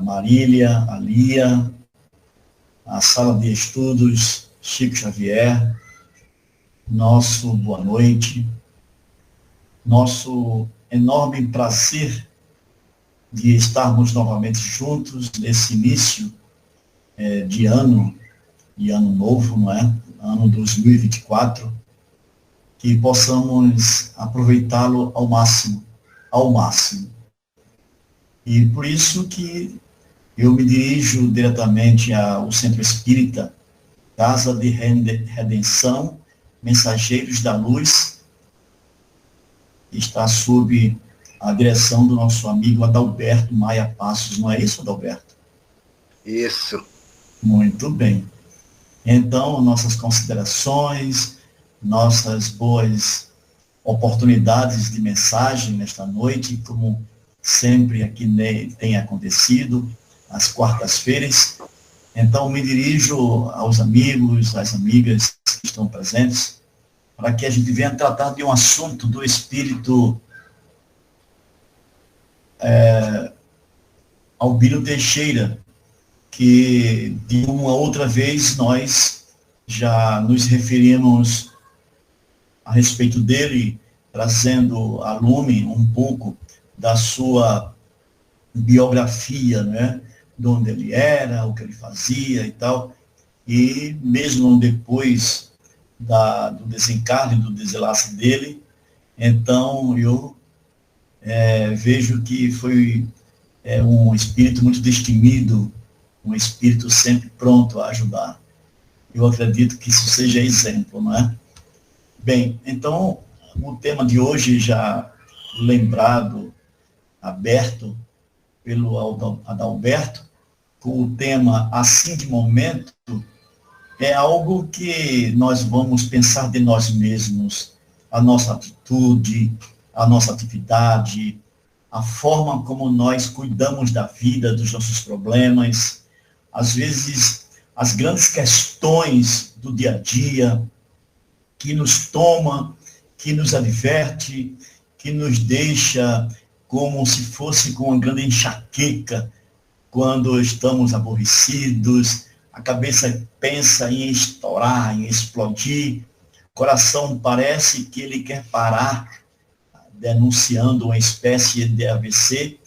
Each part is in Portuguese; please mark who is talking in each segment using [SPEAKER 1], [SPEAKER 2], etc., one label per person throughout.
[SPEAKER 1] Marília, a Lia, a sala de estudos, Chico Xavier, nosso boa noite, nosso enorme prazer de estarmos novamente juntos nesse início de ano novo, não é? Ano 2024, que possamos aproveitá-lo ao máximo. E por isso que eu me dirijo diretamente ao Centro Espírita, Casa de Redenção, Mensageiros da Luz, que está sob a direção do nosso amigo Adalberto Maia Passos. Não é isso, Adalberto?
[SPEAKER 2] Isso.
[SPEAKER 1] Muito bem. Então, nossas considerações, nossas boas oportunidades de mensagem nesta noite, como sempre aqui tem acontecido, às quartas-feiras. Então, me dirijo aos amigos, às amigas que estão presentes, para que a gente venha tratar de um assunto do espírito Albino Teixeira, que de uma outra vez nós já nos referimos a respeito dele, trazendo a lume um pouco da sua biografia, né? De onde ele era, o que ele fazia e tal. E mesmo depois do desencarne, do desenlace dele, então eu vejo que foi um espírito muito destemido, um espírito sempre pronto a ajudar. Eu acredito que isso seja exemplo, não é? Bem, então, o tema de hoje, já lembrado, aberto pelo Adalberto, com o tema Assim de Momento, é algo que nós vamos pensar de nós mesmos, a nossa atitude, a nossa atividade, a forma como nós cuidamos da vida, dos nossos problemas, às vezes as grandes questões do dia a dia, que nos toma, que nos adverte, que nos deixa como se fosse com uma grande enxaqueca, quando estamos aborrecidos, a cabeça pensa em estourar, em explodir, o coração parece que ele quer parar, denunciando uma espécie de AVC,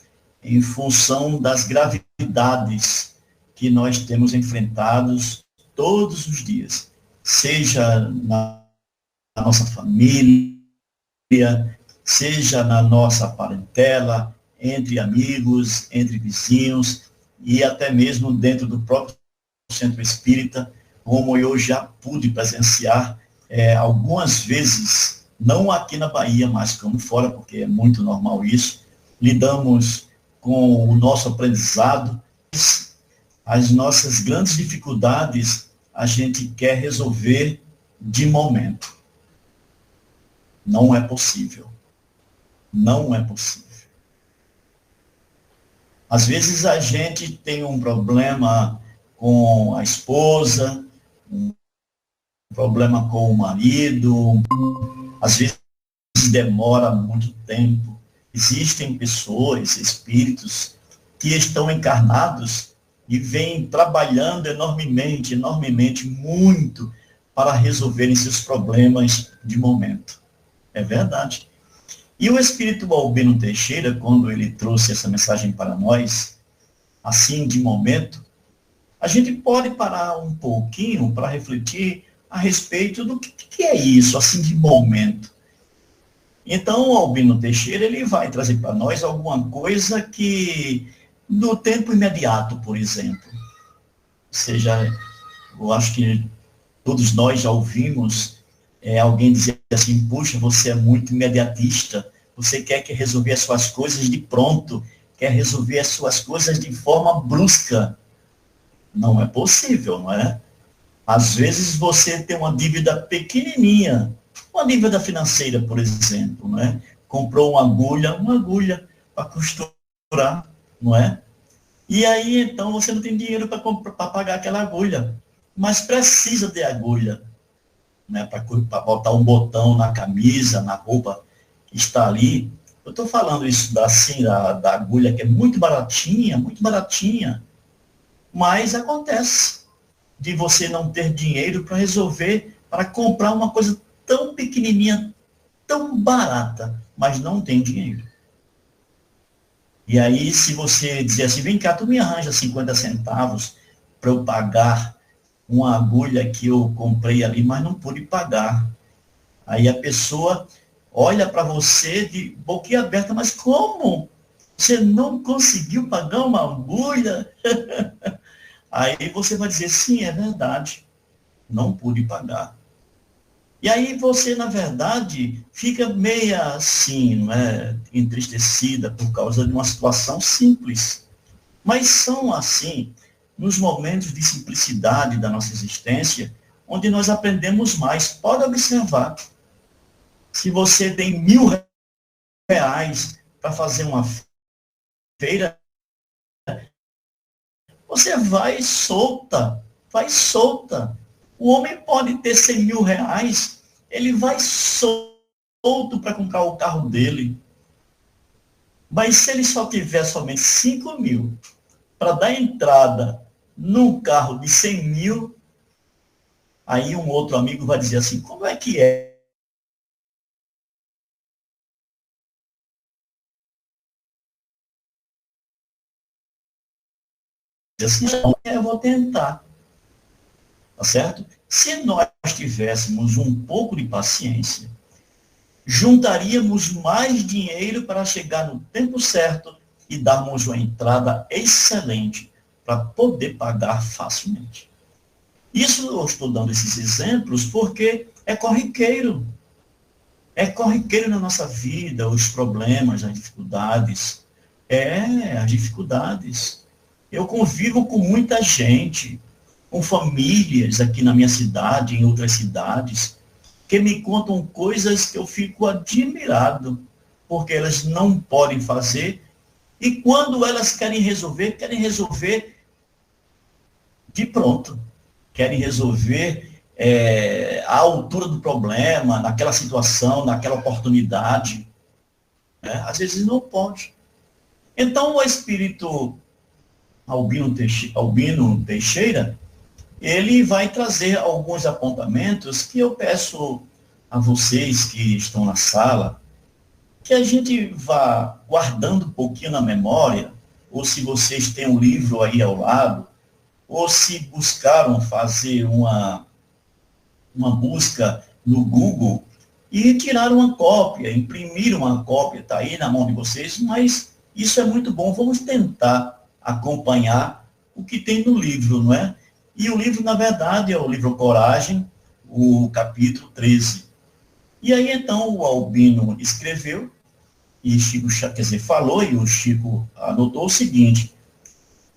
[SPEAKER 1] em função das gravidades que nós temos enfrentados todos os dias, seja na nossa família, seja na nossa parentela, entre amigos, entre vizinhos, e até mesmo dentro do próprio Centro Espírita, como eu já pude presenciar algumas vezes, não aqui na Bahia, mas como fora, porque é muito normal isso. Lidamos com o nosso aprendizado, as nossas grandes dificuldades a gente quer resolver de momento. Não é possível. Não é possível. Às vezes a gente tem um problema com a esposa, um problema com o marido, às vezes demora muito tempo. Existem pessoas, espíritos, que estão encarnados e vêm trabalhando enormemente, muito, para resolverem seus problemas de momento. É verdade. E o espírito Albino Teixeira, quando ele trouxe essa mensagem para nós, assim de momento, a gente pode parar um pouquinho para refletir a respeito do que é isso, assim de momento. Então, o Albino Teixeira, ele vai trazer para nós alguma coisa que, no tempo imediato, por exemplo, ou seja, eu acho que todos nós já ouvimos alguém dizer assim, puxa, você é muito imediatista, você quer resolver as suas coisas de pronto, quer resolver as suas coisas de forma brusca. Não é possível, não é? Às vezes você tem uma dívida pequenininha, uma dívida financeira, por exemplo, não é? Comprou uma agulha para costurar, não é? E aí, então, você não tem dinheiro para pagar aquela agulha, mas precisa de agulha, né, para botar um botão na camisa, na roupa que está ali, Eu estou falando isso da agulha, que é muito baratinha, mas acontece de você não ter dinheiro para resolver, para comprar uma coisa tão pequenininha, tão barata, mas não tem dinheiro. E aí, se você dizer assim, vem cá, tu me arranja 50 centavos para eu pagar uma agulha que eu comprei ali, mas não pude pagar. Aí a pessoa olha para você de boca aberta, mas como? Você não conseguiu pagar uma agulha? Aí você vai dizer, sim, é verdade, não pude pagar. E aí você, na verdade, fica meia assim, não é? Entristecida por causa de uma situação simples. Mas são assim, nos momentos de simplicidade da nossa existência, onde nós aprendemos mais. Pode observar, se você tem R$ 1.000 para fazer uma feira, você vai solta, vai solta. O homem pode ter R$ 100.000, ele vai solto para comprar o carro dele. Mas se ele só tiver somente 5.000 para dar entrada num carro de 100.000, aí um outro amigo vai dizer assim, como é que é? Assim, eu vou tentar, tá certo? Se nós tivéssemos um pouco de paciência, juntaríamos mais dinheiro para chegar no tempo certo e darmos uma entrada excelente para poder pagar facilmente. Isso eu estou dando esses exemplos porque é corriqueiro. É corriqueiro na nossa vida, os problemas, as dificuldades. As dificuldades. Eu convivo com muita gente, com famílias aqui na minha cidade, em outras cidades, que me contam coisas que eu fico admirado, porque elas não podem fazer, e quando elas querem resolver de pronto. Querem resolver à altura do problema, naquela situação, naquela oportunidade. Né? Às vezes não pode. Então, o espírito Albino Teixeira, ele vai trazer alguns apontamentos que eu peço a vocês que estão na sala, que a gente vá guardando um pouquinho na memória, ou se vocês têm um livro aí ao lado, ou se buscaram fazer uma busca no Google e tiraram uma cópia, imprimiram uma cópia, está aí na mão de vocês, mas isso é muito bom, vamos tentar acompanhar o que tem no livro, não é? E o livro, na verdade, é o livro Coragem, o capítulo 13. E aí, então, o Albino escreveu, e Chico, quer dizer, falou, e o Chico anotou o seguinte: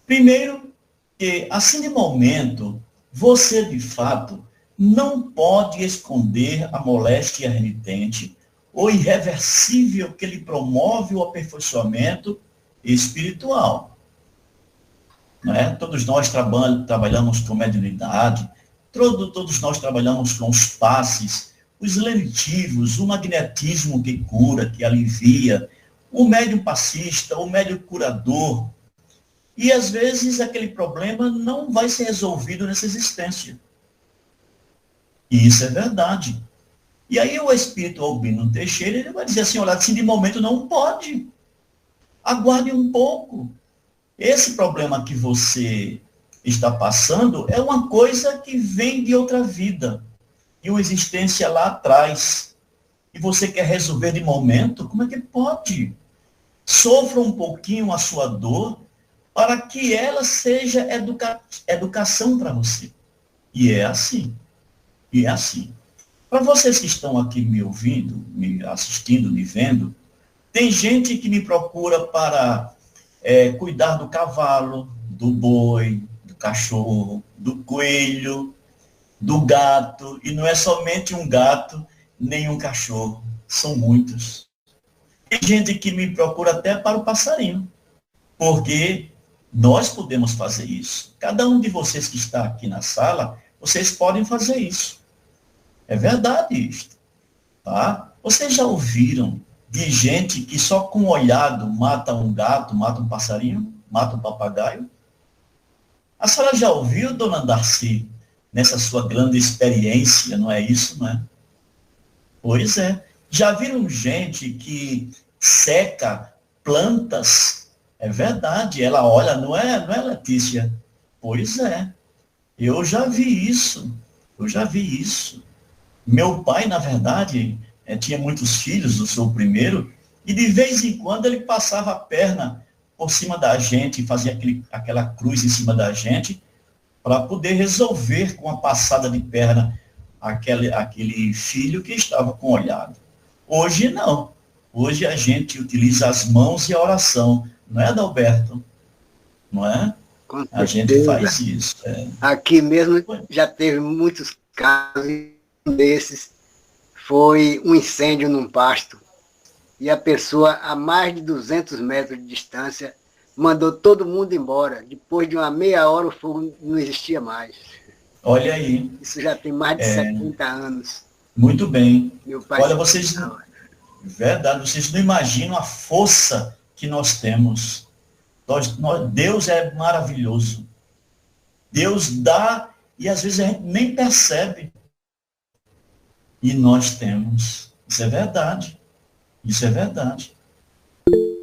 [SPEAKER 1] primeiro, que, assim de momento, você, de fato, não pode esconder a moléstia renitente ou irreversível que lhe promove o aperfeiçoamento espiritual. Né? Todos nós trabalhamos com mediunidade, todos nós trabalhamos com os passes, os lenitivos, o magnetismo que cura, que alivia, o médium passista, o médium curador. E às vezes aquele problema não vai ser resolvido nessa existência. E isso é verdade. E aí o espírito Albino Teixeira, ele vai dizer assim, olha, assim de momento não pode. Aguarde um pouco. Esse problema que você está passando é uma coisa que vem de outra vida, de uma existência lá atrás. E você quer resolver de momento? Como é que pode? Sofra um pouquinho a sua dor para que ela seja educação para você. E é assim. E é assim. Para vocês que estão aqui me ouvindo, me assistindo, me vendo, tem gente que me procura para cuidar do cavalo, do boi, do cachorro, do coelho, do gato. E não é somente um gato, nem um cachorro. São muitos. Tem gente que me procura até para o passarinho. Porque nós podemos fazer isso. Cada um de vocês que está aqui na sala, vocês podem fazer isso. É verdade isso. Tá? Vocês já ouviram de gente que só com um olhado mata um gato, mata um passarinho, mata um papagaio. A senhora já ouviu, dona Darcy, nessa sua grande experiência, não é isso, não é? Pois é. Já viram gente que seca plantas? É verdade, ela olha, não é, Letícia? Pois é, eu já vi isso, eu já vi isso. Meu pai, na verdade, tinha muitos filhos, eu sou o primeiro, e de vez em quando ele passava a perna por cima da gente, fazia aquela cruz em cima da gente, para poder resolver com a passada de perna aquele filho que estava com olhado. Hoje não. Hoje a gente utiliza as mãos e a oração. Não é, Adalberto? Não é?
[SPEAKER 2] Com
[SPEAKER 1] A gente
[SPEAKER 2] certeza.
[SPEAKER 1] faz isso.
[SPEAKER 2] Aqui mesmo já teve muitos casos, e um desses foi um incêndio num pasto. E a pessoa, a mais de 200 metros de distância, mandou todo mundo embora. Depois de uma meia hora, o fogo não existia mais.
[SPEAKER 1] Olha aí.
[SPEAKER 2] Isso já tem mais de 70 anos.
[SPEAKER 1] Muito bem.
[SPEAKER 2] Meu pai
[SPEAKER 1] Olha, verdade, vocês não imaginam a força que nós temos. Deus é maravilhoso. Deus dá e às vezes a gente nem percebe. E nós temos. Isso é verdade. Isso é verdade.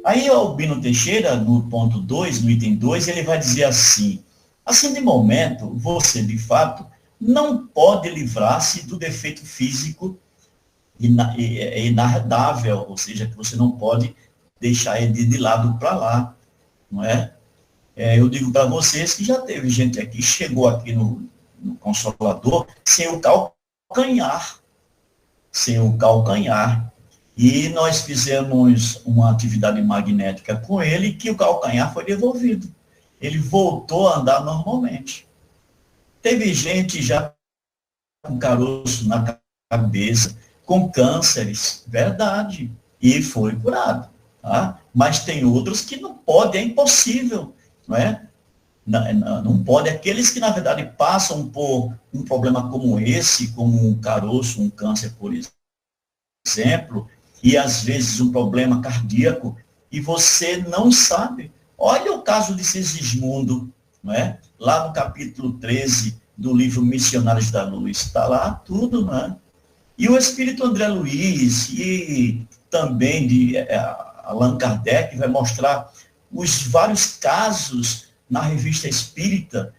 [SPEAKER 1] Aí o Albino Teixeira, no ponto 2, no item 2, ele vai dizer assim: assim, de momento, você, de fato, não pode livrar-se do defeito físico inarredável, ou seja, que você não pode deixar ele de lado para lá, não é? Eu digo para vocês que já teve gente aqui, chegou aqui no Consolador sem o calcanhar, e nós fizemos uma atividade magnética com ele, que o calcanhar foi devolvido. Ele voltou a andar normalmente. Teve gente já com caroço na cabeça, com cânceres, verdade, e foi curado. Tá? Mas tem outros que não pode, é impossível, não é? Não pode. Aqueles que, na verdade, passam por um problema como esse, como um caroço, um câncer, por exemplo, e às vezes um problema cardíaco, e você não sabe. Olha o caso de Sigismundo, não é? Lá no capítulo 13 do livro Missionários da Luz, está lá tudo, não é? E o espírito André Luiz, e também de Allan Kardec, vai mostrar os vários casos na revista Espírita,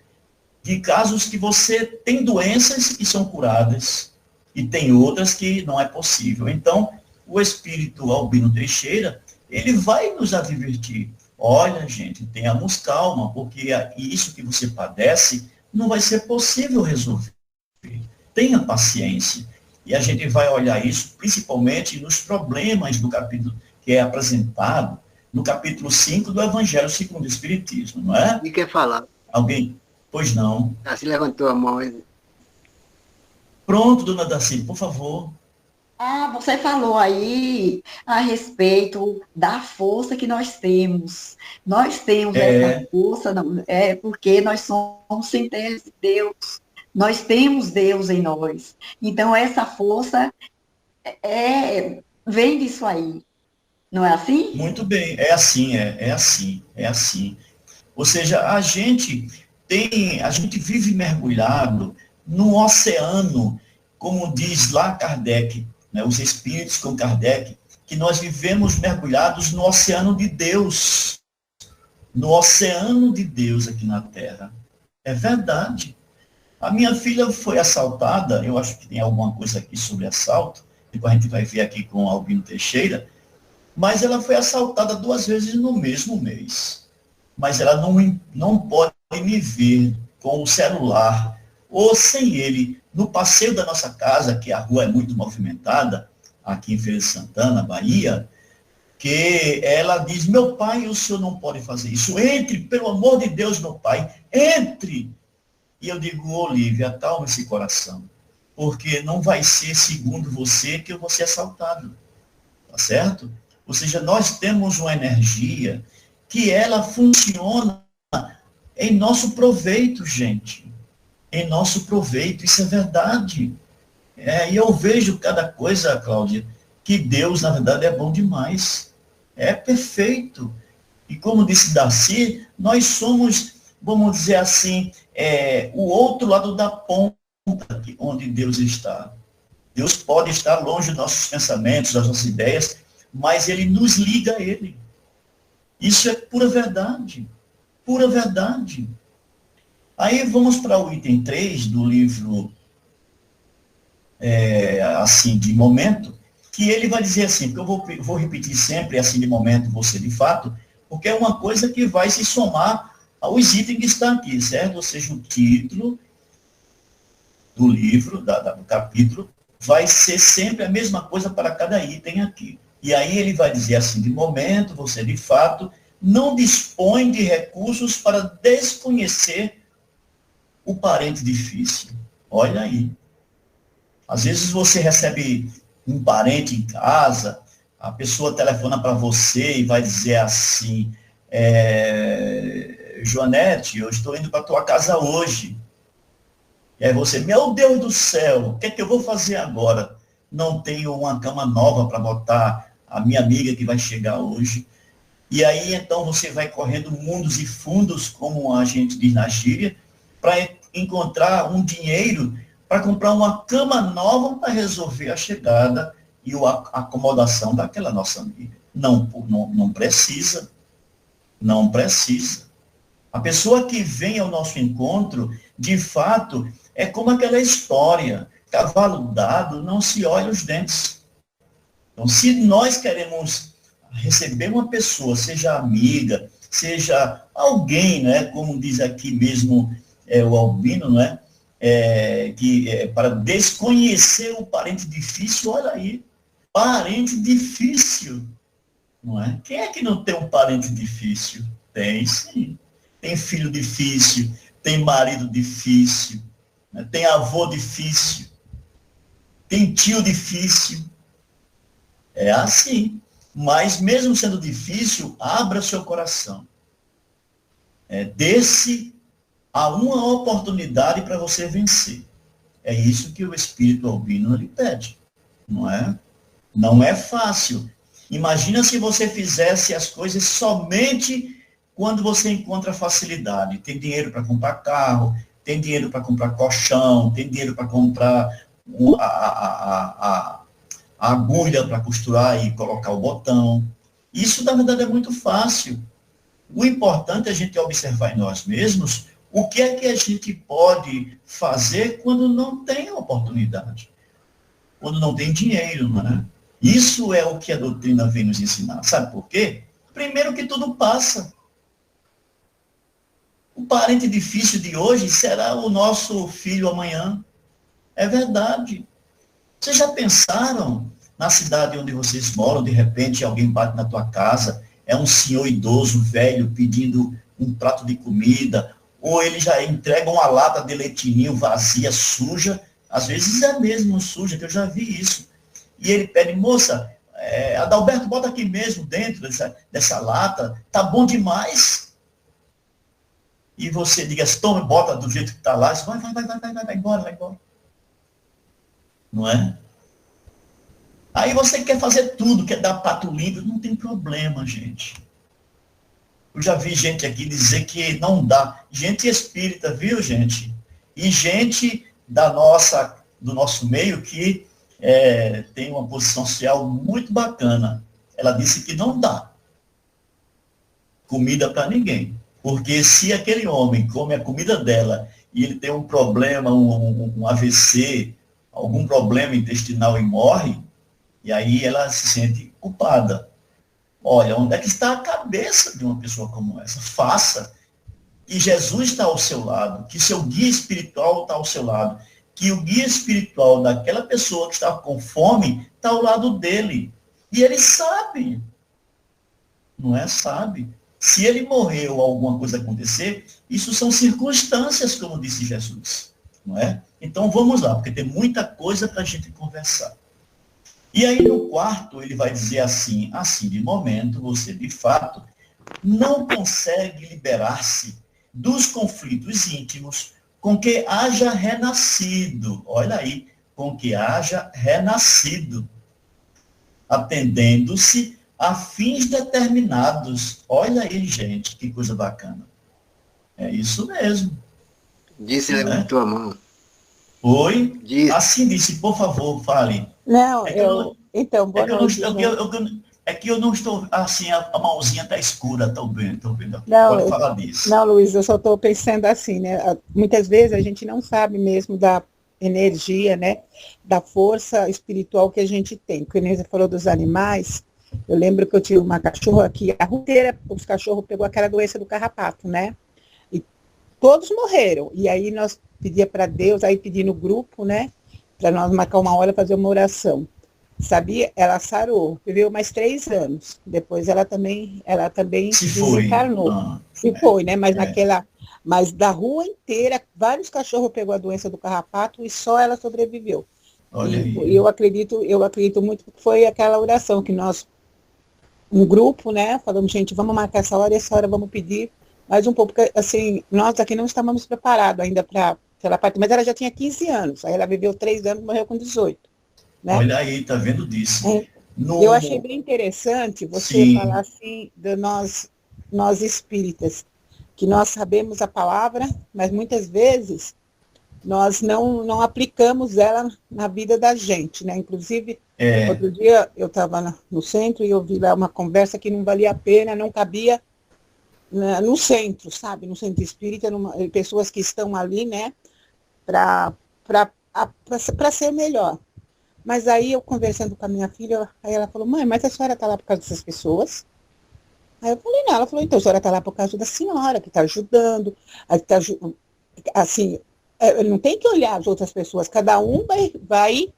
[SPEAKER 1] de casos que você tem doenças que são curadas, e tem outras que não é possível. Então, o espírito Albino Teixeira, ele vai nos advertir. Olha, gente, tenhamos calma, porque isso que você padece não vai ser possível resolver. Tenha paciência. E a gente vai olhar isso principalmente nos problemas do capítulo que é apresentado no capítulo 5 do Evangelho segundo o Espiritismo, não é?
[SPEAKER 2] E quer falar?
[SPEAKER 1] Alguém? Pois não.
[SPEAKER 2] Se levantou a mão.
[SPEAKER 1] Pronto, dona Darcy, por favor.
[SPEAKER 3] Você falou aí a respeito da força que nós temos. Nós temos essa força, porque nós somos centelhas de Deus. Nós temos Deus em nós. Então, essa força vem disso aí. Não é assim?
[SPEAKER 1] Muito bem, é assim. Ou seja, a gente vive mergulhado num oceano, como diz lá Kardec, né, os espíritos com Kardec, que nós vivemos mergulhados no oceano de Deus. No oceano de Deus aqui na Terra. É verdade. A minha filha foi assaltada, eu acho que tem alguma coisa aqui sobre assalto, depois a gente vai ver aqui com o Albino Teixeira, mas ela foi assaltada 2 vezes no mesmo mês. Mas ela não pode me ver com o celular ou sem ele no passeio da nossa casa, que a rua é muito movimentada, aqui em Feira de Santana, Bahia, que ela diz: meu pai, o senhor não pode fazer isso, entre, pelo amor de Deus, meu pai, entre. E eu digo: Olívia, acalma esse coração, porque não vai ser segundo você que eu vou ser assaltado, tá certo? Ou seja, nós temos uma energia que ela funciona em nosso proveito, gente. Em nosso proveito, isso é verdade. E eu vejo cada coisa, Cláudia, que Deus, na verdade, é bom demais. É perfeito. E como disse Darcy, nós somos, vamos dizer assim, o outro lado da ponta onde Deus está. Deus pode estar longe dos nossos pensamentos, das nossas ideias, mas ele nos liga a ele. Isso é pura verdade. Pura verdade. Aí vamos para o item 3 do livro, assim, de momento, que ele vai dizer assim, porque eu vou repetir sempre assim de momento, você de fato, porque é uma coisa que vai se somar aos itens que estão aqui, certo? Ou seja, o título do livro, do capítulo, vai ser sempre a mesma coisa para cada item aqui. E aí ele vai dizer assim, de momento, você de fato não dispõe de recursos para desconhecer o parente difícil. Olha aí. Às vezes você recebe um parente em casa, a pessoa telefona para você e vai dizer assim, Joanete, eu estou indo para a tua casa hoje. E aí você, meu Deus do céu, o que é que eu vou fazer agora? Não tenho uma cama nova para botar a minha amiga que vai chegar hoje. E aí, então, você vai correndo mundos e fundos, como a gente diz na gíria, para encontrar um dinheiro para comprar uma cama nova para resolver a chegada e a acomodação daquela nossa amiga. Não precisa. Não precisa. A pessoa que vem ao nosso encontro, de fato, é como aquela história. Cavalo dado não se olha os dentes. Então, se nós queremos receber uma pessoa, seja amiga, seja alguém, né, como diz aqui mesmo o Albino, né, para desconhecer o parente difícil, olha aí, parente difícil, não é? Quem é que não tem um parente difícil? Tem sim. Tem filho difícil, tem marido difícil, né, tem avô difícil, tem tio difícil. É assim. Mas, mesmo sendo difícil, abra seu coração. Dê-se a uma oportunidade para você vencer. É isso que o Espírito Albino lhe pede. Não é? Não é fácil. Imagina se você fizesse as coisas somente quando você encontra facilidade. Tem dinheiro para comprar carro, tem dinheiro para comprar colchão, tem dinheiro para comprar a agulha para costurar e colocar o botão. Isso, na verdade, é muito fácil. O importante é a gente observar em nós mesmos o que é que a gente pode fazer quando não tem oportunidade, quando não tem dinheiro, não é? Isso é o que a doutrina vem nos ensinar. Sabe por quê? Primeiro que tudo passa. O parente difícil de hoje será o nosso filho amanhã. É verdade. Vocês já pensaram, na cidade onde vocês moram, de repente alguém bate na tua casa, é um senhor idoso, velho, pedindo um prato de comida, ou ele já entrega uma lata de leitinho vazia, suja, às vezes é mesmo suja, que eu já vi isso. E ele pede, moça, Adalberto, bota aqui mesmo dentro dessa lata, tá bom demais. E você diga, toma, bota do jeito que está lá, vai embora, vai embora. Não é? Aí você quer fazer tudo, quer dar prato limpo, não tem problema, gente. Eu já vi gente aqui dizer que não dá. Gente espírita, viu, gente? E gente do nosso meio que tem uma posição social muito bacana. Ela disse que não dá comida para ninguém. Porque se aquele homem come a comida dela e ele tem um problema, um AVC, algum problema intestinal e morre, e aí ela se sente culpada. Olha, onde é que está a cabeça de uma pessoa como essa? Faça. Que Jesus está ao seu lado, que seu guia espiritual está ao seu lado, que o guia espiritual daquela pessoa que está com fome está ao lado dele. E ele sabe. Não é? Sabe. Se ele morrer ou alguma coisa acontecer, isso são circunstâncias, como disse Jesus. Não é? Então vamos lá, porque tem muita coisa para a gente conversar. E aí no quarto ele vai dizer assim, de momento você de fato não consegue liberar-se dos conflitos íntimos com que haja renascido. Olha aí, com que haja renascido. atendendo-se a fins determinados. Olha aí, gente, que coisa bacana. É isso mesmo.
[SPEAKER 2] Disse,
[SPEAKER 1] né?
[SPEAKER 2] levantou a mão.
[SPEAKER 1] Oi?
[SPEAKER 2] Disse.
[SPEAKER 1] Assim disse, por favor, fale.
[SPEAKER 4] Não, então, boa noite.
[SPEAKER 1] É que eu não estou, assim, a mãozinha está escura, estou vendo.
[SPEAKER 4] Não,
[SPEAKER 1] Pode falar disso.
[SPEAKER 4] Não, Luiz, eu só estou pensando assim, né? Muitas vezes a gente não sabe mesmo da energia, né? Da força espiritual que a gente tem. Quando você falou dos animais, eu lembro que eu tinha uma cachorra que a rua inteira, os cachorros pegou aquela doença do carrapato, né? E todos morreram. E aí nós pedia para Deus, aí pedi no grupo, né? Para nós marcar uma hora fazer uma oração. Sabia? Ela sarou, viveu mais 3 anos. Depois ela também desencarnou. Se foi, né? Mas da rua inteira, vários cachorros pegou a doença do carrapato e só ela sobreviveu. E eu acredito muito que foi aquela oração que nós, um grupo, né? Falamos, gente, vamos marcar essa hora e essa hora vamos pedir mais um pouco, porque assim, nós aqui não estávamos preparados ainda para aquela parte, mas ela já tinha 15 anos, aí ela viveu 3 anos e morreu com 18. Né?
[SPEAKER 1] Olha aí, tá vendo disso.
[SPEAKER 4] Eu achei bem interessante você falar assim de nós espíritas, que nós sabemos a palavra, mas muitas vezes nós não aplicamos ela na vida da gente, né? Inclusive, outro dia eu estava no centro e eu vi lá uma conversa que não valia a pena, não cabia no centro, sabe? No centro espírita, pessoas que estão ali, né? Para ser melhor. Mas aí eu conversando com a minha filha, aí ela falou, mãe, mas a senhora está lá por causa dessas pessoas? Aí eu falei, não, ela falou, então a senhora está lá por causa da senhora, que está ajudando, assim, não tem que olhar as outras pessoas, cada um vai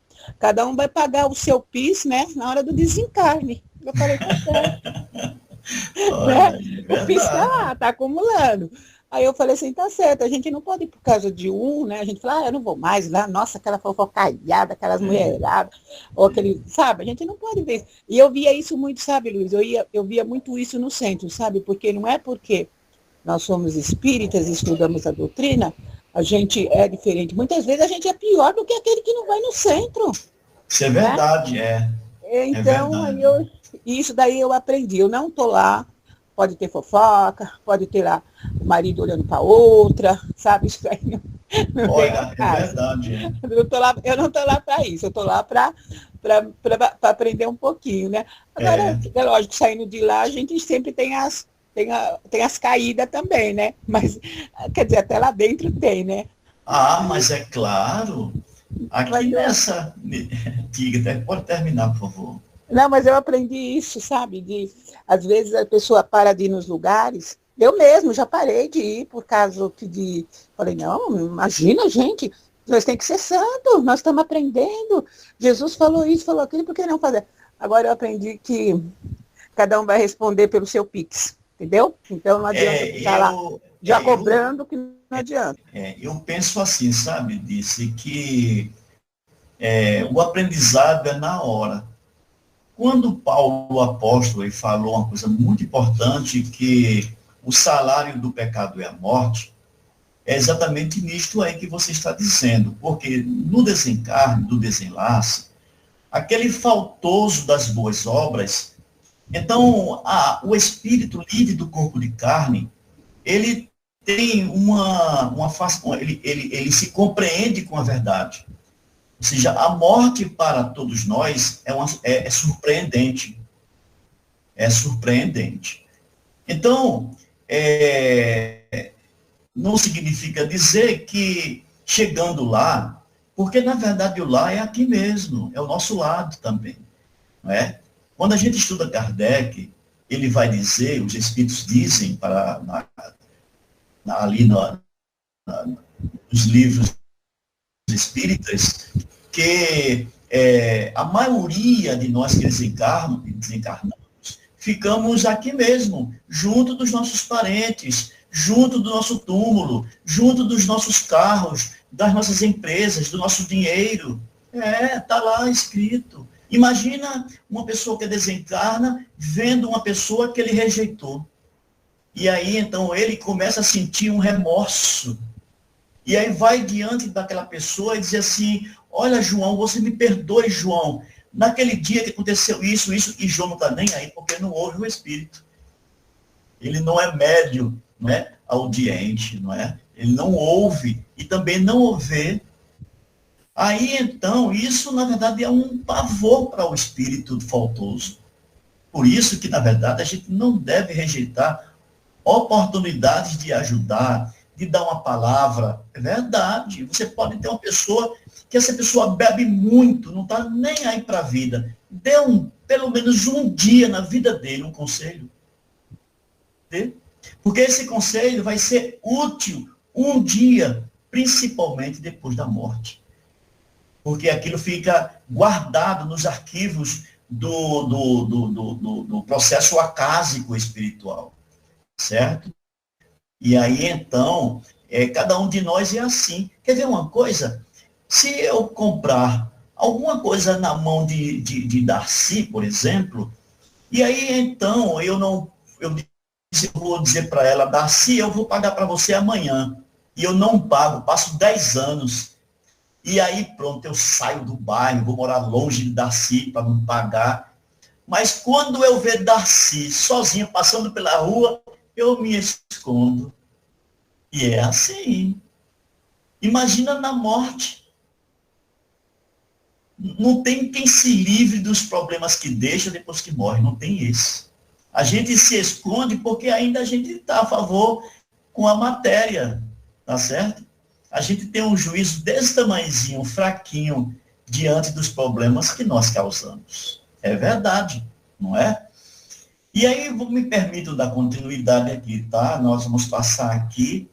[SPEAKER 4] pagar o seu PIS, né, na hora do desencarne. Eu falei, tá certo. O PIS está lá, está acumulando. Aí eu falei assim, tá certo, a gente não pode ir por causa de um, né? A gente fala, eu não vou mais lá, nossa, aquela fofocaiada, aquelas mulheradas, ou aquele, sabe? A gente não pode ver. E eu via isso muito, sabe, Luiz? Eu via muito isso no centro, sabe? Porque não é porque nós somos espíritas e estudamos a doutrina, a gente é diferente. Muitas vezes a gente é pior do que aquele que não vai no centro.
[SPEAKER 1] Isso é verdade,
[SPEAKER 4] Então, isso daí eu aprendi. Eu não estou lá. Pode ter fofoca, pode ter lá o marido olhando para outra, sabe? Isso aí não
[SPEAKER 1] Olha, é verdade.
[SPEAKER 4] Eu não estou lá para isso, eu estou lá para aprender um pouquinho, né? Agora, é lógico, saindo de lá, a gente sempre tem as caídas também, né? Mas, quer dizer, até lá dentro tem, né?
[SPEAKER 1] Mas é claro. Aqui nessa... Diga, pode terminar, por favor.
[SPEAKER 4] Não, mas eu aprendi isso, sabe? Às vezes a pessoa para de ir nos lugares. Eu mesmo já parei de ir por causa de... Falei, não, imagina, gente, nós temos que ser santos, nós estamos aprendendo. Jesus falou isso, falou aquilo, por que não fazer? Agora eu aprendi que cada um vai responder pelo seu Pix, entendeu? Então não adianta ficar lá já cobrando, que não adianta.
[SPEAKER 1] Eu penso assim, sabe, disse que o aprendizado é na hora. Quando Paulo, o apóstolo, ele falou uma coisa muito importante, que o salário do pecado é a morte, é exatamente nisto aí que você está dizendo, porque no desencarne, do desenlace, aquele faltoso das boas obras, então o espírito livre do corpo de carne, ele tem ele se compreende com a verdade. Ou seja, a morte para todos nós é surpreendente. É surpreendente. Então, não significa dizer que chegando lá, porque na verdade o lá é aqui mesmo, é o nosso lado também. Não é? Quando a gente estuda Kardec, ele vai dizer, os espíritos dizem ali nos livros espíritas, que a maioria de nós que desencarnamos, ficamos aqui mesmo, junto dos nossos parentes, junto do nosso túmulo, junto dos nossos carros, das nossas empresas, do nosso dinheiro. Está lá escrito. Imagina uma pessoa que desencarna vendo uma pessoa que ele rejeitou. E aí, então, ele começa a sentir um remorso. E aí vai diante daquela pessoa e diz assim, olha, João, você me perdoe, João, naquele dia que aconteceu isso, e João não está nem aí, porque não ouve o Espírito. Ele não é médio, não é audiente, não é? Ele não ouve e também não ouve. Aí, então, isso, na verdade, é um pavor para o espírito faltoso. Por isso que, na verdade, a gente não deve rejeitar oportunidades de ajudar, de dar uma palavra. É verdade. Você pode ter uma pessoa que essa pessoa bebe muito, não está nem aí para a vida. Dê pelo menos um dia na vida dele um conselho. Porque esse conselho vai ser útil um dia, principalmente depois da morte. Porque aquilo fica guardado nos arquivos do processo acásico espiritual, certo? E aí, então, cada um de nós é assim. Quer ver uma coisa? Se eu comprar alguma coisa na mão de Darcy, por exemplo, e aí, então, eu vou dizer para ela, Darcy, eu vou pagar para você amanhã, e eu não pago, passo 10 anos, e aí pronto, eu saio do bairro, vou morar longe de Darcy para não pagar, mas quando eu ver Darcy sozinha passando pela rua, eu me escondo. E é assim. Imagina na morte. Não tem quem se livre dos problemas que deixa depois que morre, não tem esse. A gente se esconde porque ainda a gente está a favor com a matéria, tá certo? A gente tem um juízo desse tamanhozinho, fraquinho, diante dos problemas que nós causamos. É verdade, não é? E aí, me permitam dar continuidade aqui, tá? Nós vamos passar aqui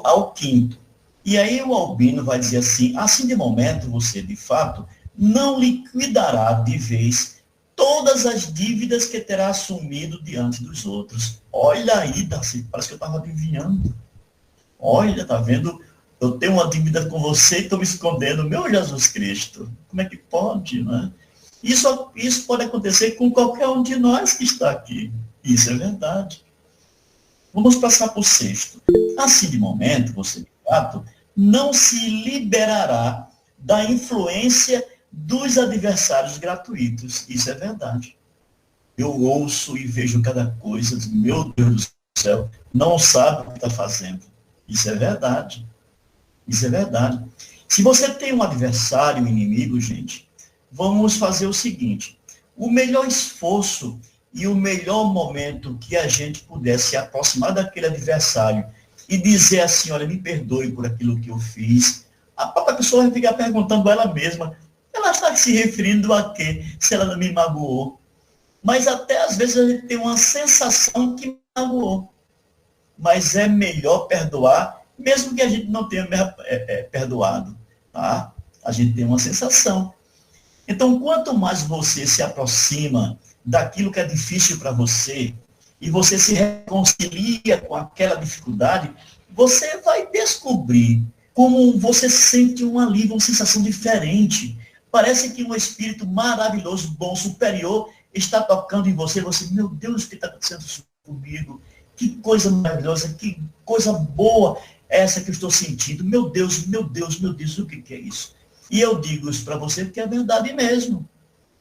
[SPEAKER 1] ao quinto. E aí o Albino vai dizer assim de momento você, de fato, não liquidará de vez todas as dívidas que terá assumido diante dos outros. Olha aí, Darcy, parece que eu estava adivinhando. Olha, tá vendo? Eu tenho uma dívida com você e estou me escondendo. Meu Jesus Cristo, como é que pode, né? Isso pode acontecer com qualquer um de nós que está aqui. Isso é verdade. Vamos passar para o sexto. Assim, de momento, você, de fato, não se liberará da influência dos adversários gratuitos. Isso é verdade. Eu ouço e vejo cada coisa, meu Deus do céu, não sabe o que está fazendo. Isso é verdade. Isso é verdade. Se você tem um adversário, um inimigo, gente, vamos fazer o seguinte: o melhor esforço e o melhor momento que a gente pudesse se aproximar daquele adversário e dizer assim, olha, me perdoe por aquilo que eu fiz, a própria pessoa vai ficar perguntando a ela mesma, ela está se referindo a quê, se ela não me magoou? Mas até às vezes a gente tem uma sensação que me magoou. Mas é melhor perdoar, mesmo que a gente não tenha perdoado. Tá? A gente tem uma sensação. Então, quanto mais você se aproxima daquilo que é difícil para você, e você se reconcilia com aquela dificuldade, você vai descobrir como você sente um alívio, uma sensação diferente. Parece que um espírito maravilhoso, bom, superior, está tocando em você. Você, meu Deus, o que está acontecendo comigo? Que coisa maravilhosa, que coisa boa essa que eu estou sentindo. Meu Deus, meu Deus, meu Deus, o que é isso? E eu digo isso para você porque é verdade mesmo.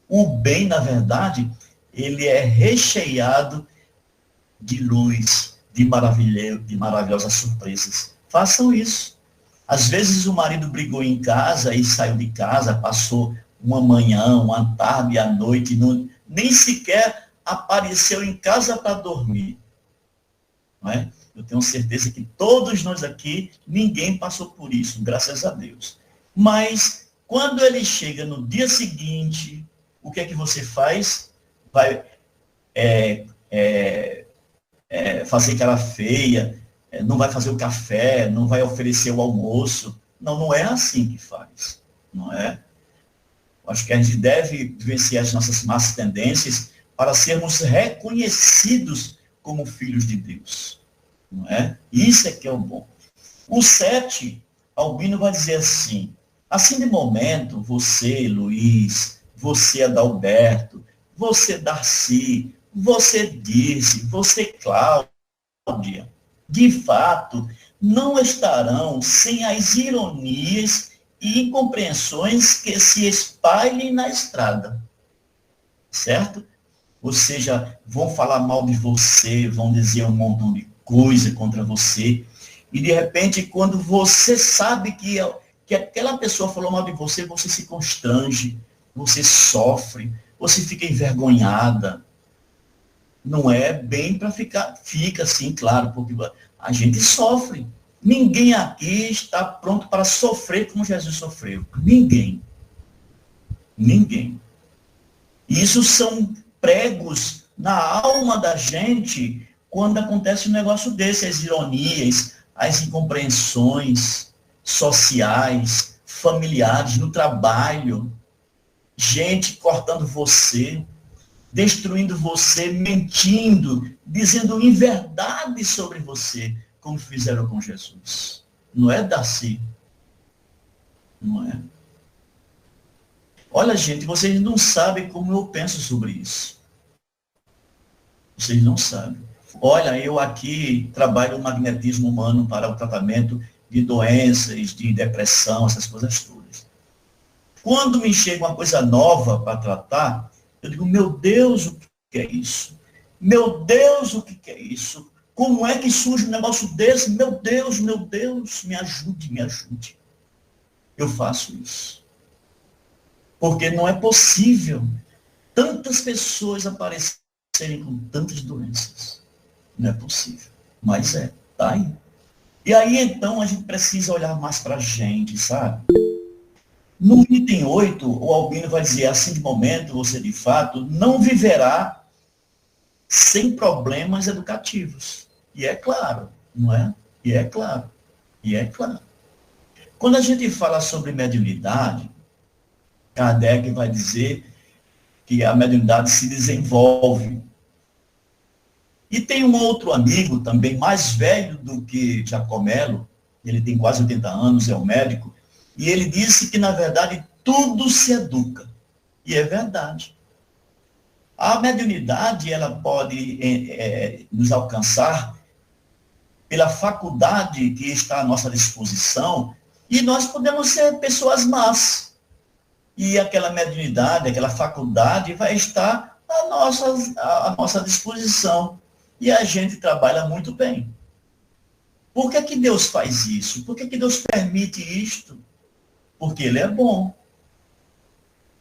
[SPEAKER 1] O bem, na verdade, ele é recheado de luz, de maravilhosas surpresas. Façam isso. Às vezes o marido brigou em casa e saiu de casa, passou uma manhã, uma tarde, à noite, nem sequer apareceu em casa para dormir. Não é? Eu tenho certeza que todos nós aqui, ninguém passou por isso, graças a Deus. Mas, quando ele chega no dia seguinte, o que é que você faz? Vai fazer cara feia, não vai fazer o café, não vai oferecer o almoço. Não, não é assim que faz. Não é? Acho que a gente deve vencer as nossas más tendências para sermos reconhecidos como filhos de Deus. Não é? Isso é que é o bom. O 7, Albino vai dizer assim de momento, você, Luiz, você, Adalberto, você, Darcy, você, Dirce, você, Cláudia, de fato, não estarão sem as ironias e incompreensões que se espalhem na estrada. certo? Ou seja, vão falar mal de você, vão dizer um montão de coisa contra você, e de repente, quando você sabe que aquela pessoa falou mal de você, você se constrange, você sofre, você fica envergonhada. Não é bem para fica assim, claro, porque a gente sofre. Ninguém aqui está pronto para sofrer como Jesus sofreu. Ninguém. Ninguém. Isso são pregos na alma da gente quando acontece um negócio desse, as ironias, as incompreensões sociais, familiares, no trabalho, gente cortando você, destruindo você, mentindo, dizendo inverdades sobre você, como fizeram com Jesus. Não é, Darcy? Não é? Olha, gente, vocês não sabem como eu penso sobre isso. Vocês não sabem. Olha, eu aqui trabalho o magnetismo humano para o tratamento de doenças, de depressão, essas coisas todas. Quando me chega uma coisa nova para tratar, eu digo, meu Deus, o que é isso? Meu Deus, o que é isso? Como é que surge um negócio desse? Meu Deus, me ajude, me ajude. Eu faço isso. Porque não é possível tantas pessoas aparecerem com tantas doenças. Não é possível. Mas tá aí. E aí, então, a gente precisa olhar mais para a gente, sabe? No item 8, o Albino vai dizer, assim de momento, você de fato não viverá sem problemas educativos. E é claro, não é? E é claro. E é claro. Quando a gente fala sobre mediunidade, Kardec vai dizer que a mediunidade se desenvolve. E tem um outro amigo, também mais velho do que Jacomelo, ele tem quase 80 anos, é um médico, e ele disse que, na verdade, tudo se educa. E é verdade. A mediunidade, ela pode nos alcançar pela faculdade que está à nossa disposição, e nós podemos ser pessoas más. E aquela mediunidade, aquela faculdade vai estar à nossa disposição. E a gente trabalha muito bem. Por que Deus faz isso? Por que Deus permite isto? Porque Ele é bom.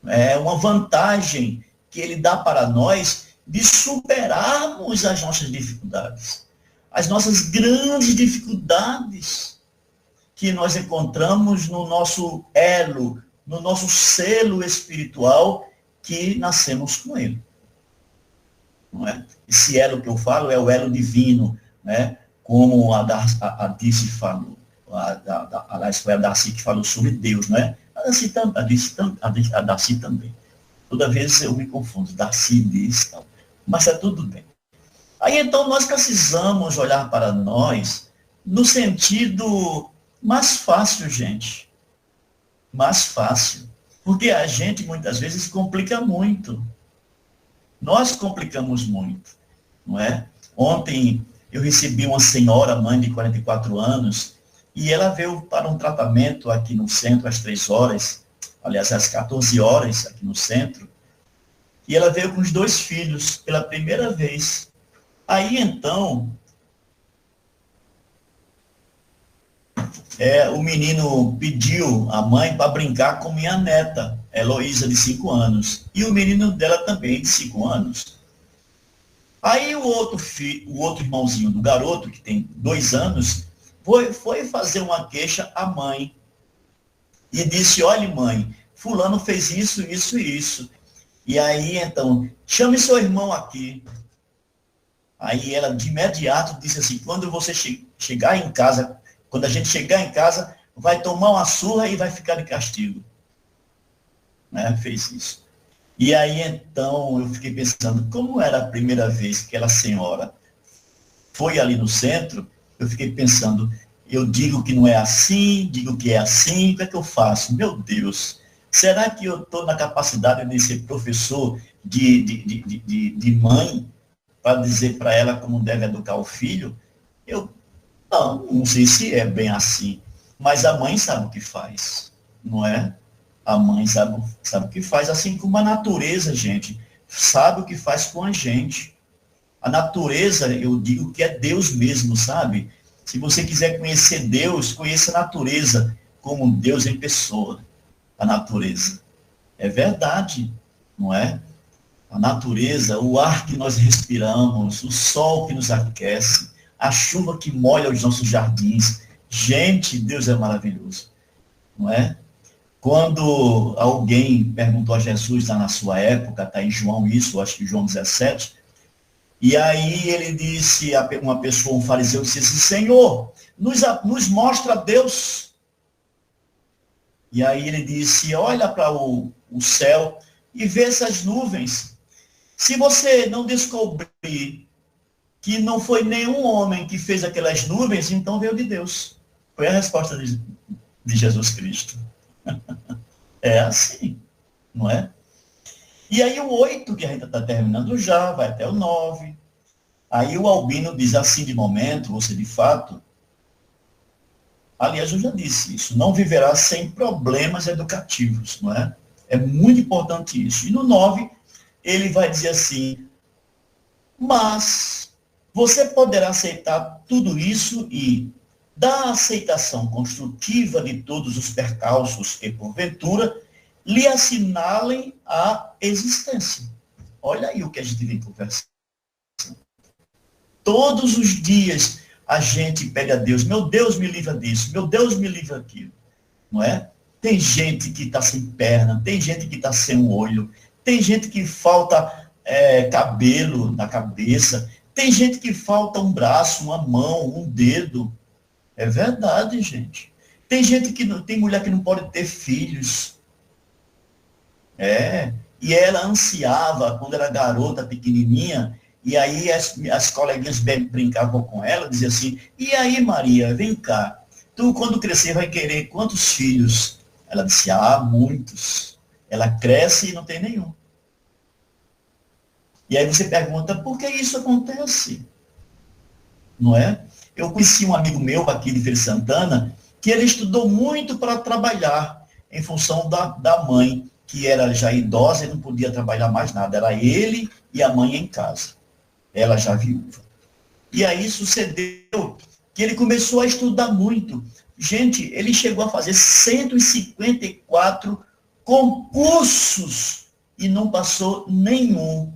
[SPEAKER 1] É uma vantagem que Ele dá para nós de superarmos as nossas dificuldades. As nossas grandes dificuldades que nós encontramos no nosso elo, no nosso selo espiritual que nascemos com Ele. Não é? Esse elo que eu falo é o elo divino, né? Como a Darcy falou. Foi a Darcy que falou sobre Deus, né? A Darcy também. Toda vez eu me confundo, Darcy diz, tal. Mas é tudo bem. Aí então nós precisamos olhar para nós no sentido mais fácil, gente. Mais fácil. Porque a gente muitas vezes complica muito. Nós complicamos muito, não é? Ontem eu recebi uma senhora, mãe de 44 anos, e ela veio para um tratamento aqui no centro às 3 horas, aliás, às 14 horas aqui no centro, e ela veio com os 2 filhos pela primeira vez. Aí, então, o menino pediu a mãe para brincar com minha neta, Heloísa, de 5 anos. E o menino dela também, de 5 anos. Aí o outro irmãozinho do garoto, que tem 2 anos, foi fazer uma queixa à mãe. E disse, olha, mãe, fulano fez isso, isso e isso. E aí, então, chame seu irmão aqui. Aí ela, de imediato, disse assim, quando você chegar em casa, quando a gente chegar em casa, vai tomar uma surra e vai ficar de castigo. Né? Fez isso. E aí, então, eu fiquei pensando, como era a primeira vez que aquela senhora foi ali no centro, eu fiquei pensando, eu digo que não é assim, digo que é assim, o que é que eu faço? Meu Deus, será que eu estou na capacidade de ser professor de mãe, para dizer para ela como deve educar o filho? Eu não sei se é bem assim, mas a mãe sabe o que faz, não é? A mãe sabe o que faz, assim como a natureza, gente, sabe o que faz com a gente. A natureza, eu digo que é Deus mesmo, sabe? Se você quiser conhecer Deus, conheça a natureza como Deus em pessoa. A natureza. É verdade, não é? A natureza, o ar que nós respiramos, o sol que nos aquece, a chuva que molha os nossos jardins. Gente, Deus é maravilhoso, não é? Quando alguém perguntou a Jesus lá na sua época, está em João isso, acho que João 17, e aí ele disse, uma pessoa, um fariseu, disse assim, Senhor, nos mostra Deus. E aí ele disse, olha para o céu e vê essas nuvens. Se você não descobrir que não foi nenhum homem que fez aquelas nuvens, então veio de Deus. Foi a resposta de Jesus Cristo. É assim, não é? E aí o 8, que a gente está terminando já, vai até o 9. Aí o Albino diz assim, de momento, você de fato, aliás, eu já disse isso, não viverá sem problemas educativos, não é? É muito importante isso. E no 9, ele vai dizer assim, mas você poderá aceitar tudo isso e da aceitação construtiva de todos os percalços que, porventura, lhe assinalem a existência. Olha aí o que a gente vem conversando. Todos os dias a gente pede a Deus, meu Deus me livra disso, meu Deus me livra daquilo, não é? Tem gente que está sem perna, tem gente que está sem um olho, tem gente que falta cabelo na cabeça, tem gente que falta um braço, uma mão, um dedo. É verdade, gente. Tem gente que não, tem mulher que não pode ter filhos. E ela ansiava, quando era garota, pequenininha, e aí as coleguinhas brincavam com ela, diziam assim, e aí, Maria, vem cá, tu quando crescer vai querer quantos filhos? Ela disse, muitos. Ela cresce e não tem nenhum. E aí você pergunta, por que isso acontece? Não é? Eu conheci um amigo meu aqui de Feira de Santana, que ele estudou muito para trabalhar, em função da mãe, que era já idosa e não podia trabalhar mais nada. Era ele e a mãe em casa. Ela já viúva. E aí sucedeu que ele começou a estudar muito. Gente, ele chegou a fazer 154 concursos e não passou nenhum.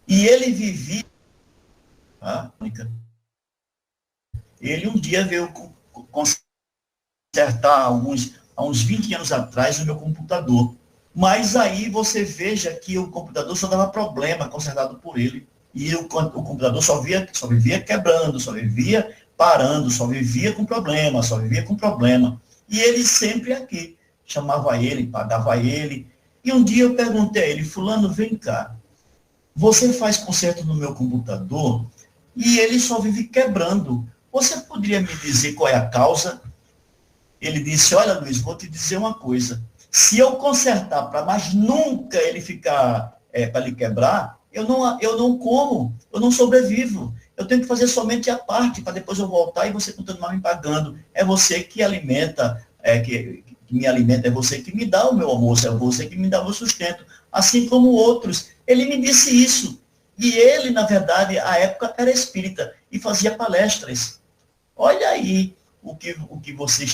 [SPEAKER 1] E ele vivia... Ele um dia veio consertar há uns 20 anos atrás o meu computador. Mas aí você veja que o computador só dava problema consertado por ele. E o computador só vivia quebrando, só vivia parando, só vivia com problema, só vivia com problema. E ele sempre aqui. Chamava ele, pagava ele. E um dia eu perguntei a ele, fulano, vem cá. Você faz conserto no meu computador e ele só vive quebrando. Você poderia me dizer qual é a causa? Ele disse, olha, Luiz, vou te dizer uma coisa. Se eu consertar para mais nunca ele ficar, para ele quebrar, eu não como, eu não sobrevivo. Eu tenho que fazer somente a parte, para depois eu voltar e você continuar me pagando. É você que alimenta, que me alimenta, é você que me dá o meu almoço, é você que me dá o meu sustento. Assim como outros. Ele me disse isso. E ele, na verdade, à época era espírita e fazia palestras. Olha aí o que você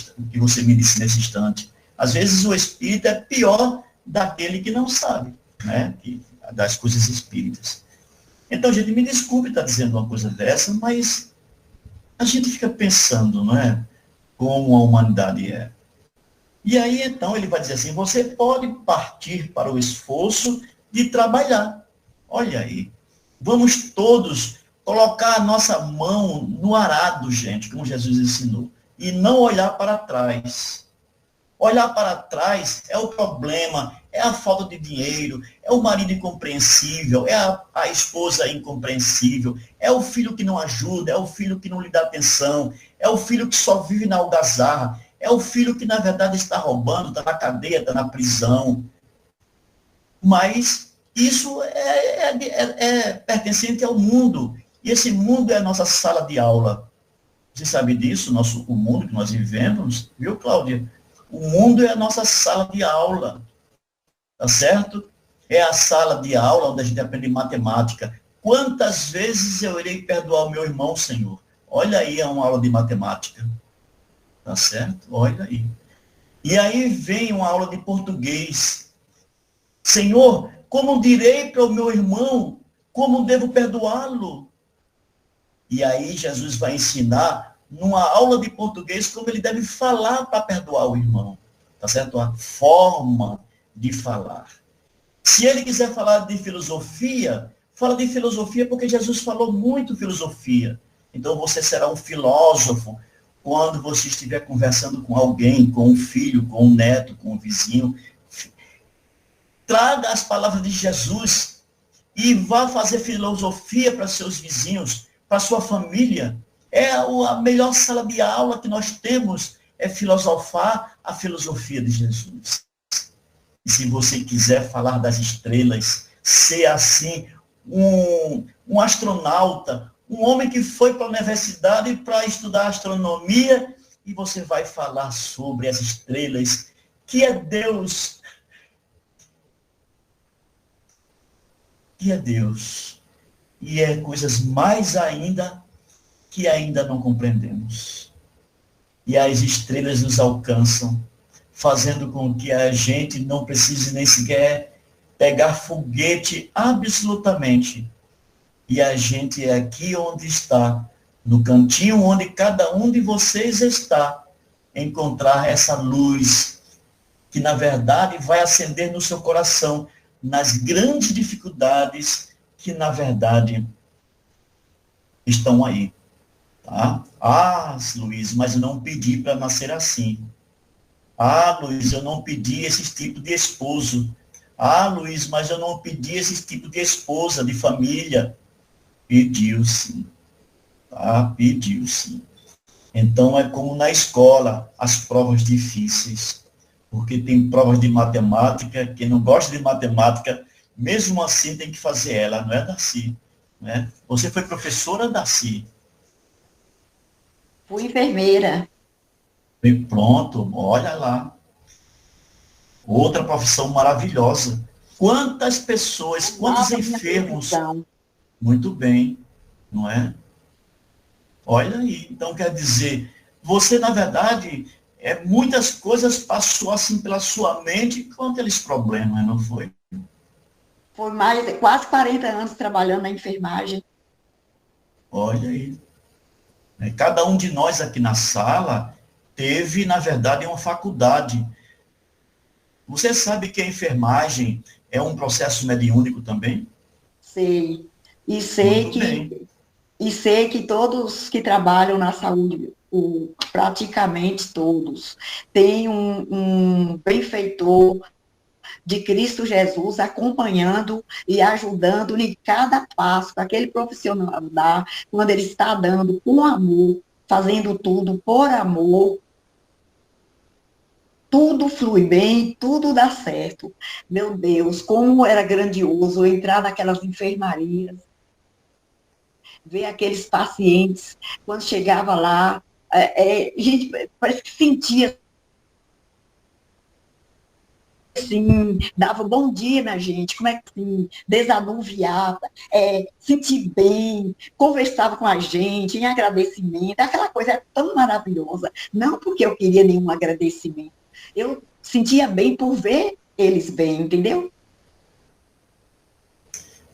[SPEAKER 1] me disse nesse instante. Às vezes o espírita é pior daquele que não sabe, né? Das coisas espíritas. Então, gente, me desculpe estar dizendo uma coisa dessa, mas a gente fica pensando, não é? Como a humanidade é. E aí, então, ele vai dizer assim, você pode partir para o esforço de trabalhar. Olha aí. Vamos todos colocar a nossa mão no arado, gente, como Jesus ensinou, e não olhar para trás. Olhar para trás é o problema, é a falta de dinheiro, é o marido incompreensível, é a esposa incompreensível, é o filho que não ajuda, é o filho que não lhe dá atenção, é o filho que só vive na algazarra, é o filho que, na verdade, está roubando, está na cadeia, está na prisão. Mas isso é pertencente ao mundo. E esse mundo é a nossa sala de aula. Você sabe disso, o mundo que nós vivemos, viu, Cláudia? O mundo é a nossa sala de aula, tá certo? É a sala de aula onde a gente aprende matemática. Quantas vezes eu irei perdoar o meu irmão, Senhor? Olha aí, é uma aula de matemática, tá certo? Olha aí. E aí vem uma aula de português. Senhor, como direi para o meu irmão, como devo perdoá-lo? E aí Jesus vai ensinar, numa aula de português, como ele deve falar para perdoar o irmão. Tá certo? A forma de falar. Se ele quiser falar de filosofia, fala de filosofia porque Jesus falou muito filosofia. Então você será um filósofo quando você estiver conversando com alguém, com um filho, com um neto, com um vizinho. Traga as palavras de Jesus e vá fazer filosofia para seus vizinhos, para sua família. É a melhor sala de aula que nós temos, é filosofar a filosofia de Jesus. E se você quiser falar das estrelas, ser assim, um astronauta, um homem que foi para a universidade para estudar astronomia, e você vai falar sobre as estrelas, que é Deus. Que é Deus. E é coisas mais ainda que ainda não compreendemos. E as estrelas nos alcançam, fazendo com que a gente não precise nem sequer pegar foguete absolutamente. E a gente é aqui onde está, no cantinho onde cada um de vocês está, encontrar essa luz que, na verdade, vai acender no seu coração, nas grandes dificuldades que, na verdade, estão aí. Tá? Ah, Luiz, mas eu não pedi para nascer assim. Ah, Luiz, eu não pedi esse tipo de esposo. Ah, Luiz, mas eu não pedi esse tipo de esposa, de família. Pediu sim. Tá? Pediu sim. Então é como na escola, as provas difíceis. Porque tem provas de matemática, quem não gosta de matemática, mesmo assim tem que fazer ela, não é, Darcy? Né? Você foi professora, Darcy?
[SPEAKER 3] Fui enfermeira.
[SPEAKER 1] E pronto, olha lá. Outra profissão maravilhosa. Quantas pessoas, quantos enfermos. Muito bem, não é? Olha aí. Então, quer dizer, você, na verdade, muitas coisas passou assim pela sua mente com aqueles problemas, não foi?
[SPEAKER 3] Foi quase 40 anos trabalhando na enfermagem.
[SPEAKER 1] Olha aí. Cada um de nós aqui na sala teve, na verdade, uma faculdade. Você sabe que a enfermagem é um processo mediúnico também?
[SPEAKER 3] Sei. E sei que todos que trabalham na saúde, praticamente todos, têm um benfeitor de Cristo Jesus acompanhando e ajudando em cada passo que aquele profissional dá, quando ele está dando com amor, fazendo tudo por amor, tudo flui bem, tudo dá certo. Meu Deus, como era grandioso entrar naquelas enfermarias, ver aqueles pacientes, quando chegava lá, gente, parece que sentia assim, dava bom dia na gente, como é que assim, desanuviava, sentir bem, conversava com a gente em agradecimento, aquela coisa é tão maravilhosa, não porque eu queria nenhum agradecimento, eu sentia bem por ver eles bem, entendeu?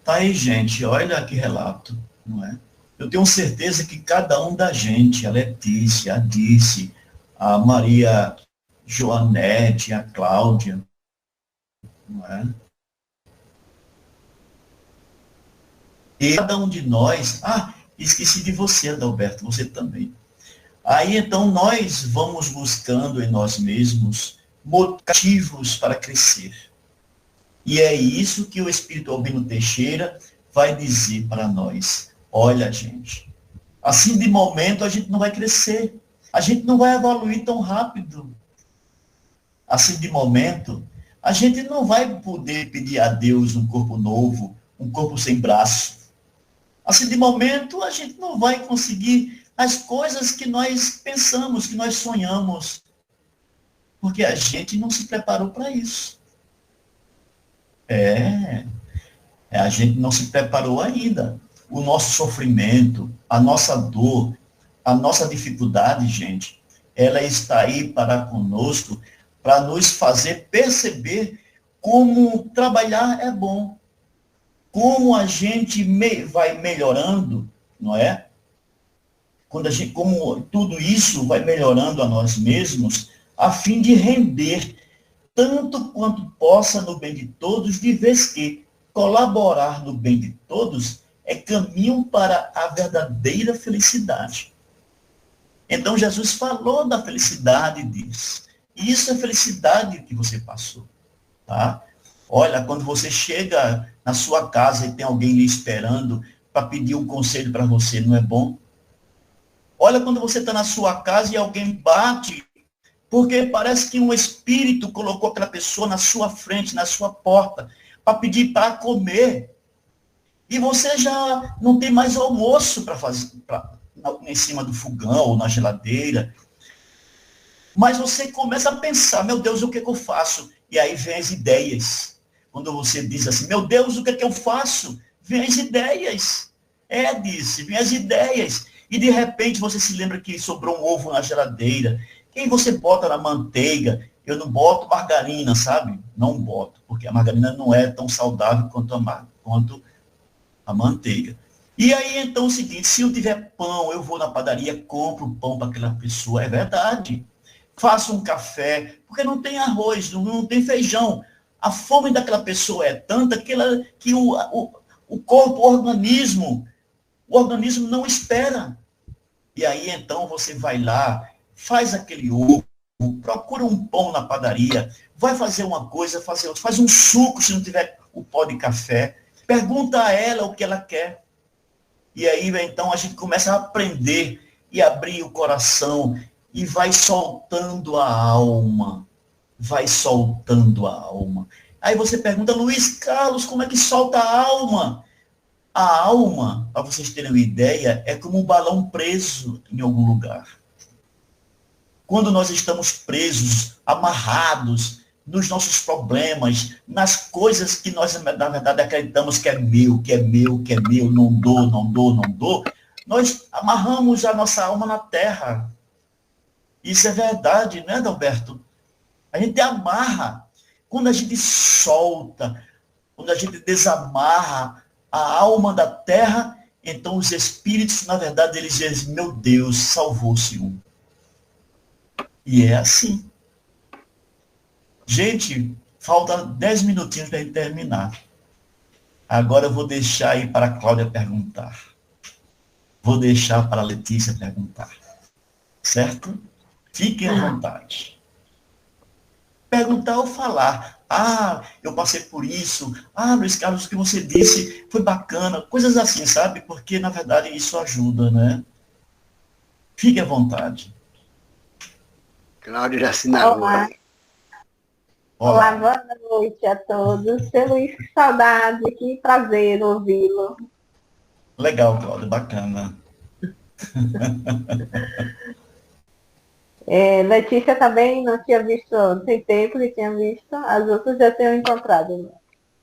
[SPEAKER 1] Tá aí, gente, olha que relato, não é? Eu tenho certeza que cada um da gente, a Letícia, a Dice, a Maria Joanete, a Cláudia, não é? E cada um de nós, esqueci de você, Adalberto, você também. Aí, então, nós vamos buscando em nós mesmos motivos para crescer. E é isso que o Espírito Albino Teixeira vai dizer para nós. Olha, gente, assim de momento a gente não vai crescer. A gente não vai evoluir tão rápido. Assim de momento, a gente não vai poder pedir a Deus um corpo novo, um corpo sem braço. Assim de momento, a gente não vai conseguir as coisas que nós pensamos, que nós sonhamos. Porque a gente não se preparou para isso. A gente não se preparou ainda. O nosso sofrimento, a nossa dor, a nossa dificuldade, gente, ela está aí para conosco, para nos fazer perceber como trabalhar é bom, como a gente vai melhorando, não é? Como tudo isso vai melhorando a nós mesmos, a fim de render tanto quanto possa no bem de todos, de vez que colaborar no bem de todos é caminho para a verdadeira felicidade. Então, Jesus falou da felicidade disso. E isso é felicidade que você passou. Tá? Olha, quando você chega na sua casa e tem alguém lhe esperando para pedir um conselho para você, não é bom? Olha quando você está na sua casa e alguém bate, porque parece que um espírito colocou aquela pessoa na sua frente, na sua porta, para pedir para comer. E você já não tem mais almoço para fazer em cima do fogão ou na geladeira. Mas você começa a pensar, meu Deus, o que é que eu faço? E aí vem as ideias. Quando você diz assim, meu Deus, o que é que eu faço? Vem as ideias. Vem as ideias. E de repente você se lembra que sobrou um ovo na geladeira. Quem você bota na manteiga? Eu não boto margarina, sabe? Não boto, porque a margarina não é tão saudável quanto a manteiga. E aí, então, é o seguinte, se eu tiver pão, eu vou na padaria, compro pão para aquela pessoa, é verdade. Faço um café, porque não tem arroz, não tem feijão. A fome daquela pessoa é tanta que o corpo, o organismo não espera. E aí, então, você vai lá, faz aquele ovo, procura um pão na padaria, vai fazer uma coisa, faz um suco se não tiver o pó de café, pergunta a ela o que ela quer. E aí, então, a gente começa a aprender e abrir o coração e vai soltando a alma. Vai soltando a alma. Aí você pergunta, Luiz Carlos, como é que solta a alma? A alma, para vocês terem uma ideia, é como um balão preso em algum lugar. Quando nós estamos presos, amarrados nos nossos problemas, nas coisas que nós, na verdade, acreditamos que é meu, não dou, nós amarramos a nossa alma na terra. Isso é verdade, não é, Adalberto? A gente amarra. Quando a gente solta, quando a gente desamarra a alma da terra, então os espíritos, na verdade, eles dizem, meu Deus, salvou-se um. E é assim. Gente, falta 10 minutinhos para a gente terminar. Agora eu vou deixar aí para a Cláudia perguntar. Vou deixar para a Letícia perguntar. Certo? Fiquem à vontade. Perguntar ou falar. Ah, eu passei por isso. Ah, Luiz Carlos, o que você disse foi bacana. Coisas assim, sabe? Porque, na verdade, isso ajuda, né? Fique à vontade.
[SPEAKER 2] Cláudia já assinalou.
[SPEAKER 5] Olá.
[SPEAKER 1] Olá.
[SPEAKER 5] Olá, boa noite a todos. Seu Luiz, que saudade, que prazer ouvi-lo.
[SPEAKER 1] Legal, Cláudia, bacana.
[SPEAKER 5] Letícia também não tinha visto, tem tempo que tinha visto, as outras já tenho encontrado.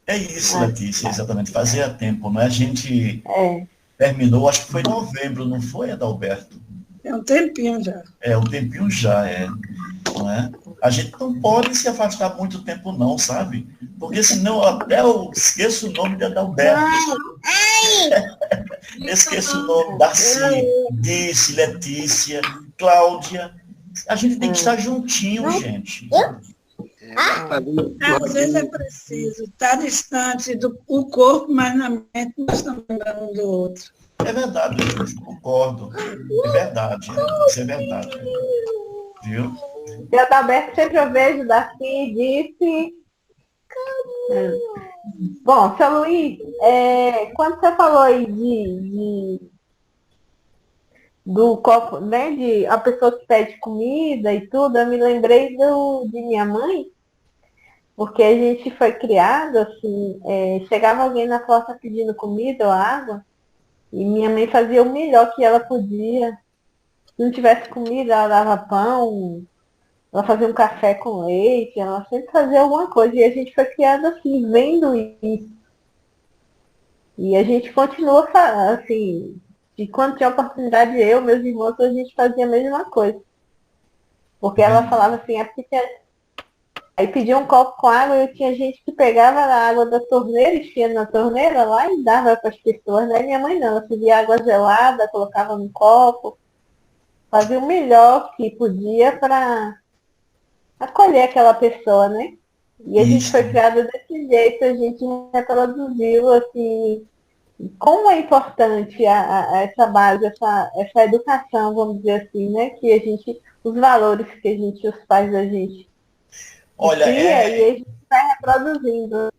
[SPEAKER 1] É isso, Letícia, exatamente. Fazia tempo, né? A gente
[SPEAKER 5] É.
[SPEAKER 1] terminou, acho que foi em novembro, não foi, Adalberto?
[SPEAKER 4] É um tempinho já.
[SPEAKER 1] Um tempinho já, não é? A gente não pode se afastar muito tempo não, sabe? Porque senão até eu esqueço o nome de Adalberto. Esqueço o nome, Darcy, Dice, Letícia, Cláudia. A gente tem que estar juntinho, gente.
[SPEAKER 6] Às vezes é preciso estar distante do corpo, mas na mente nós estamos lembrando um do outro.
[SPEAKER 1] É verdade, eu concordo. É verdade, isso é verdade. Viu?
[SPEAKER 5] Eu Adalberto sempre eu vejo daqui, disse. Bom, seu Luiz, quando você falou aí do copo, né, de a pessoa que pede comida e tudo, eu me lembrei de minha mãe, porque a gente foi criado assim, chegava alguém na porta pedindo comida ou água, e minha mãe fazia o melhor que ela podia. Se não tivesse comida, ela dava pão, ela fazia um café com leite, ela sempre fazia alguma coisa. E a gente foi criado assim, vendo isso. E a gente continua, assim, e quando tinha oportunidade, eu, meus irmãos, a gente fazia a mesma coisa. Porque ela falava assim, é porque aí pedia um copo com água e tinha gente que pegava a água da torneira, enchia na torneira lá e dava para as pessoas, né? Minha mãe não, ela fazia água gelada, colocava no copo, fazia o melhor que podia para acolher aquela pessoa, né? E a gente
[SPEAKER 1] Isso.
[SPEAKER 5] foi criada desse jeito, a gente reproduziu, assim, como é importante essa base, essa educação, vamos dizer assim, né? Que a gente, os valores que a gente, os pais da gente
[SPEAKER 1] Olha,
[SPEAKER 5] cria e a gente vai reproduzindo.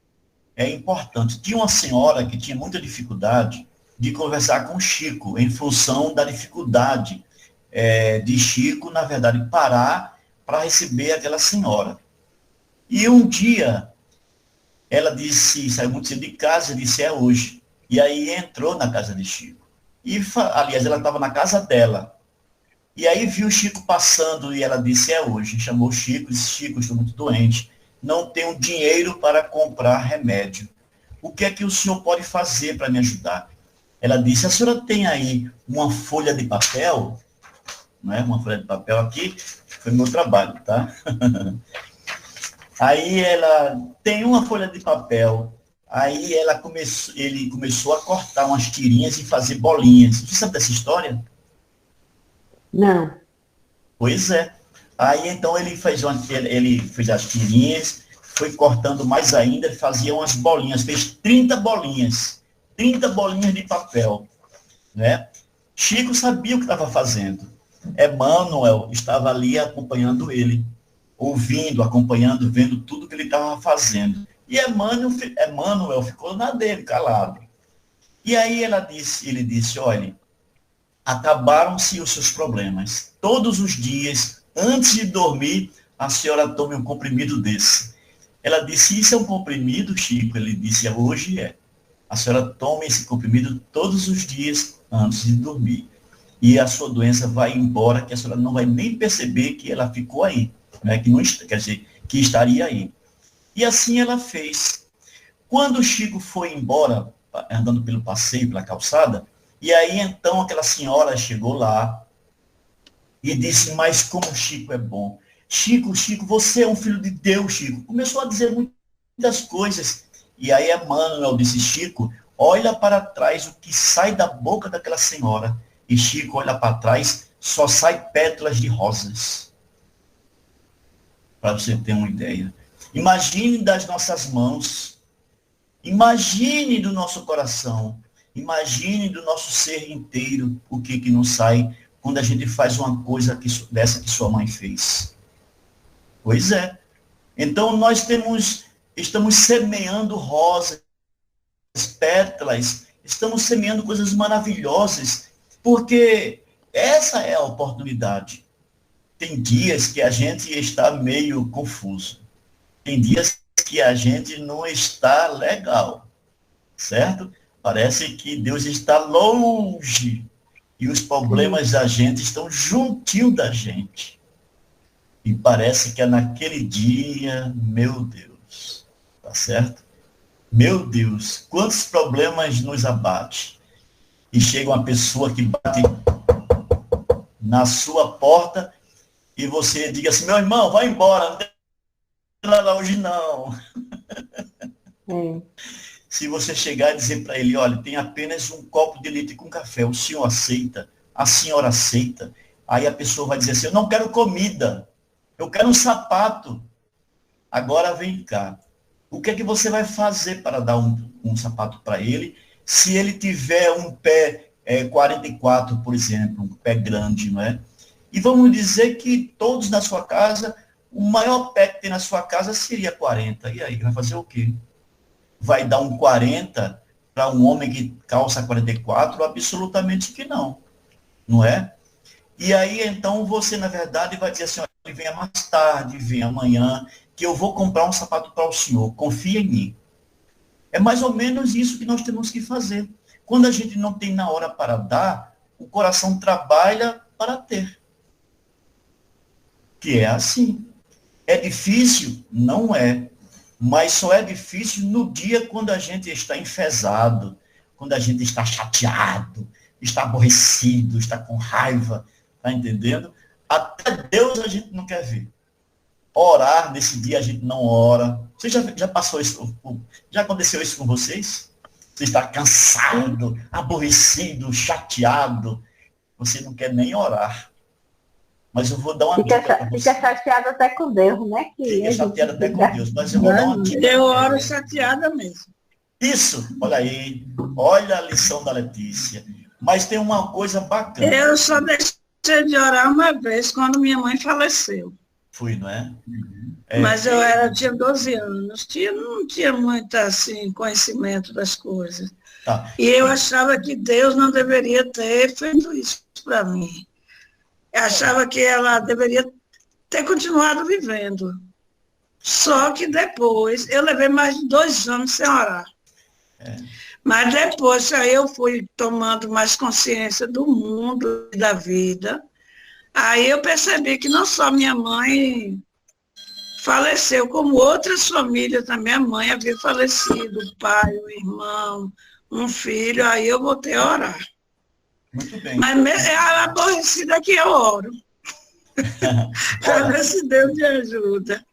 [SPEAKER 1] é importante. Tinha uma senhora que tinha muita dificuldade de conversar com o Chico, em função da dificuldade de Chico, na verdade, parar para receber aquela senhora. E um dia, ela disse, saiu muito cedo de casa, disse, é hoje. E aí entrou na casa de Chico. E, aliás, ela estava na casa dela. E aí viu o Chico passando e ela disse, é hoje. Chamou o Chico, disse, Chico, estou muito doente, não tenho dinheiro para comprar remédio. O que é que o senhor pode fazer para me ajudar? Ela disse, a senhora tem aí uma folha de papel? Não é? Uma folha de papel aqui, foi meu trabalho, tá? Aí ela tem uma folha de papel. Aí ele começou a cortar umas tirinhas e fazer bolinhas. Você sabe dessa história?
[SPEAKER 5] Não.
[SPEAKER 1] Pois é. Aí então ele fez as tirinhas, foi cortando mais ainda, fazia umas bolinhas, fez 30 bolinhas. 30 bolinhas de papel. Né? Chico sabia o que estava fazendo. Emmanuel estava ali acompanhando ele, ouvindo, acompanhando, vendo tudo que ele estava fazendo. E Emmanuel ficou na dele, calado. E aí ele disse, olha, acabaram-se os seus problemas. Todos os dias, antes de dormir, a senhora tome um comprimido desse. Ela disse, isso é um comprimido, Chico? Ele disse, hoje é. A senhora tome esse comprimido todos os dias, antes de dormir. E a sua doença vai embora, que a senhora não vai nem perceber que ela ficou aí. Né? Que não, quer dizer, que estaria aí. E assim ela fez. Quando o Chico foi embora, andando pelo passeio, pela calçada, e aí então aquela senhora chegou lá e disse, mas como o Chico é bom. Chico, você é um filho de Deus, Chico. Começou a dizer muitas coisas. E aí Emmanuel disse, Chico, olha para trás o que sai da boca daquela senhora. E Chico olha para trás, só sai pétalas de rosas. Para você ter uma ideia. Imagine das nossas mãos, imagine do nosso coração, imagine do nosso ser inteiro o que não sai quando a gente faz uma coisa dessa que sua mãe fez. Pois é. Então nós estamos semeando rosas, pétalas, estamos semeando coisas maravilhosas, porque essa é a oportunidade. Tem dias que a gente está meio confuso. Tem dias que a gente não está legal, certo? Parece que Deus está longe e os problemas da gente estão juntinho da gente. E parece que é naquele dia, meu Deus, tá certo? Meu Deus, quantos problemas nos abate. E chega uma pessoa que bate na sua porta e você diga assim, meu irmão, vai embora, não tem nada hoje não. Se você chegar e dizer para ele, olha, tem apenas um copo de leite com café, o senhor aceita? A senhora aceita? Aí a pessoa vai dizer assim, eu não quero comida, eu quero um sapato. Agora vem cá, o que é que você vai fazer para dar um sapato para ele, se ele tiver um pé 44, por exemplo, um pé grande, não é? E vamos dizer que todos na sua casa, o maior pé que tem na sua casa seria 40. E aí, vai fazer o quê? Vai dar um 40 para um homem que calça 44? Absolutamente que não. Não é? E aí, então, você, na verdade, vai dizer assim, olha, venha mais tarde, venha amanhã, que eu vou comprar um sapato para o senhor. Confia em mim. É mais ou menos isso que nós temos que fazer. Quando a gente não tem na hora para dar, o coração trabalha para ter. que é assim. É difícil? Não é. Mas só é difícil no dia quando a gente está enfesado, quando a gente está chateado, está aborrecido, está com raiva, está entendendo? Até Deus a gente não quer ver. Orar nesse dia a gente não ora. Você já passou isso? Já aconteceu isso com vocês? Você está cansado, aborrecido, chateado. Você não quer nem orar. Mas eu vou dar uma dica para você.
[SPEAKER 5] Fica chateado até com Deus, né?
[SPEAKER 1] Fica chateado até com Deus. Mas eu vou dar uma dica.
[SPEAKER 6] Eu oro chateada mesmo.
[SPEAKER 1] Isso, olha aí. Olha a lição da Letícia. Mas tem uma coisa bacana.
[SPEAKER 6] Eu só deixei de orar uma vez, quando minha mãe faleceu.
[SPEAKER 1] Fui, não é?
[SPEAKER 6] Mas eu tinha 12 anos, não tinha muito assim, conhecimento das coisas.
[SPEAKER 1] Tá.
[SPEAKER 6] E eu achava que Deus não deveria ter feito isso para mim. Eu achava que ela deveria ter continuado vivendo. Só que depois, eu levei mais de 2 anos sem orar. Mas depois aí eu fui tomando mais consciência do mundo e da vida. Aí eu percebi que não só minha mãe faleceu, como outras famílias da minha mãe havia falecido, o pai, o irmão, um filho, aí eu voltei a orar.
[SPEAKER 1] Muito bem.
[SPEAKER 6] Mas é aborrecida que eu oro. Para ver se Deus me ajuda.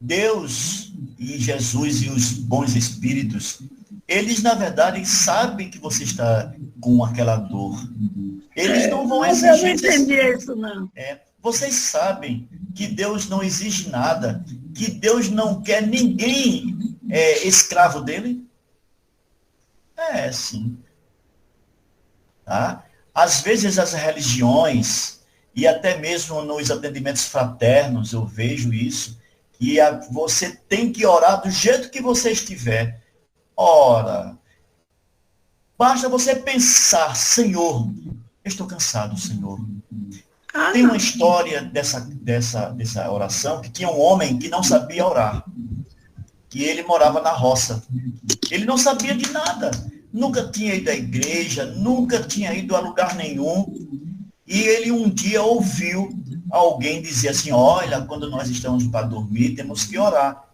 [SPEAKER 1] Deus e Jesus e os bons espíritos, eles, na verdade, sabem que você está com aquela dor. Eles não vão exigir.
[SPEAKER 6] Eu não entendi isso, não.
[SPEAKER 1] Vocês sabem que Deus não exige nada, que Deus não quer ninguém escravo dele? Sim. Tá? Às vezes as religiões, e até mesmo nos atendimentos fraternos, eu vejo isso, que você tem que orar do jeito que você estiver. Ora, basta você pensar, Senhor, eu estou cansado, Senhor. Tem uma história dessa oração, que tinha um homem que não sabia orar, que ele morava na roça. Ele não sabia de nada, nunca tinha ido à igreja, nunca tinha ido a lugar nenhum. E ele um dia ouviu alguém dizer assim, olha, quando nós estamos para dormir, temos que orar.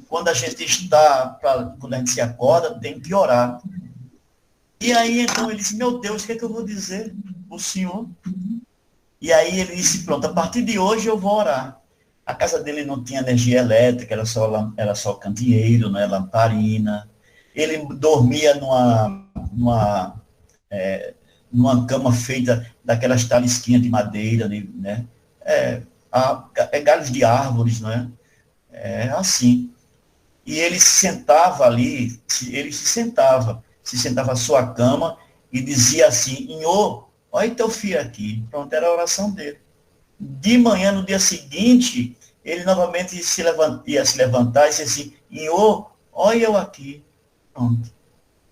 [SPEAKER 1] Quando a gente se acorda, tem que orar. E aí, então, ele disse, meu Deus, o que é que eu vou dizer ao Senhor? E aí ele disse, pronto, a partir de hoje eu vou orar. A casa dele não tinha energia elétrica, era só candeeiro, né, lamparina. Ele dormia numa cama feita daquelas talisquinhas de madeira, né? Galhos de árvores, não é? Assim. E ele se sentava ali, se sentava à sua cama e dizia assim, Inhô, olha teu filho aqui. Pronto, era a oração dele. De manhã, no dia seguinte, ele novamente ia se levantar e disse assim, Inhô, olha eu aqui. Pronto.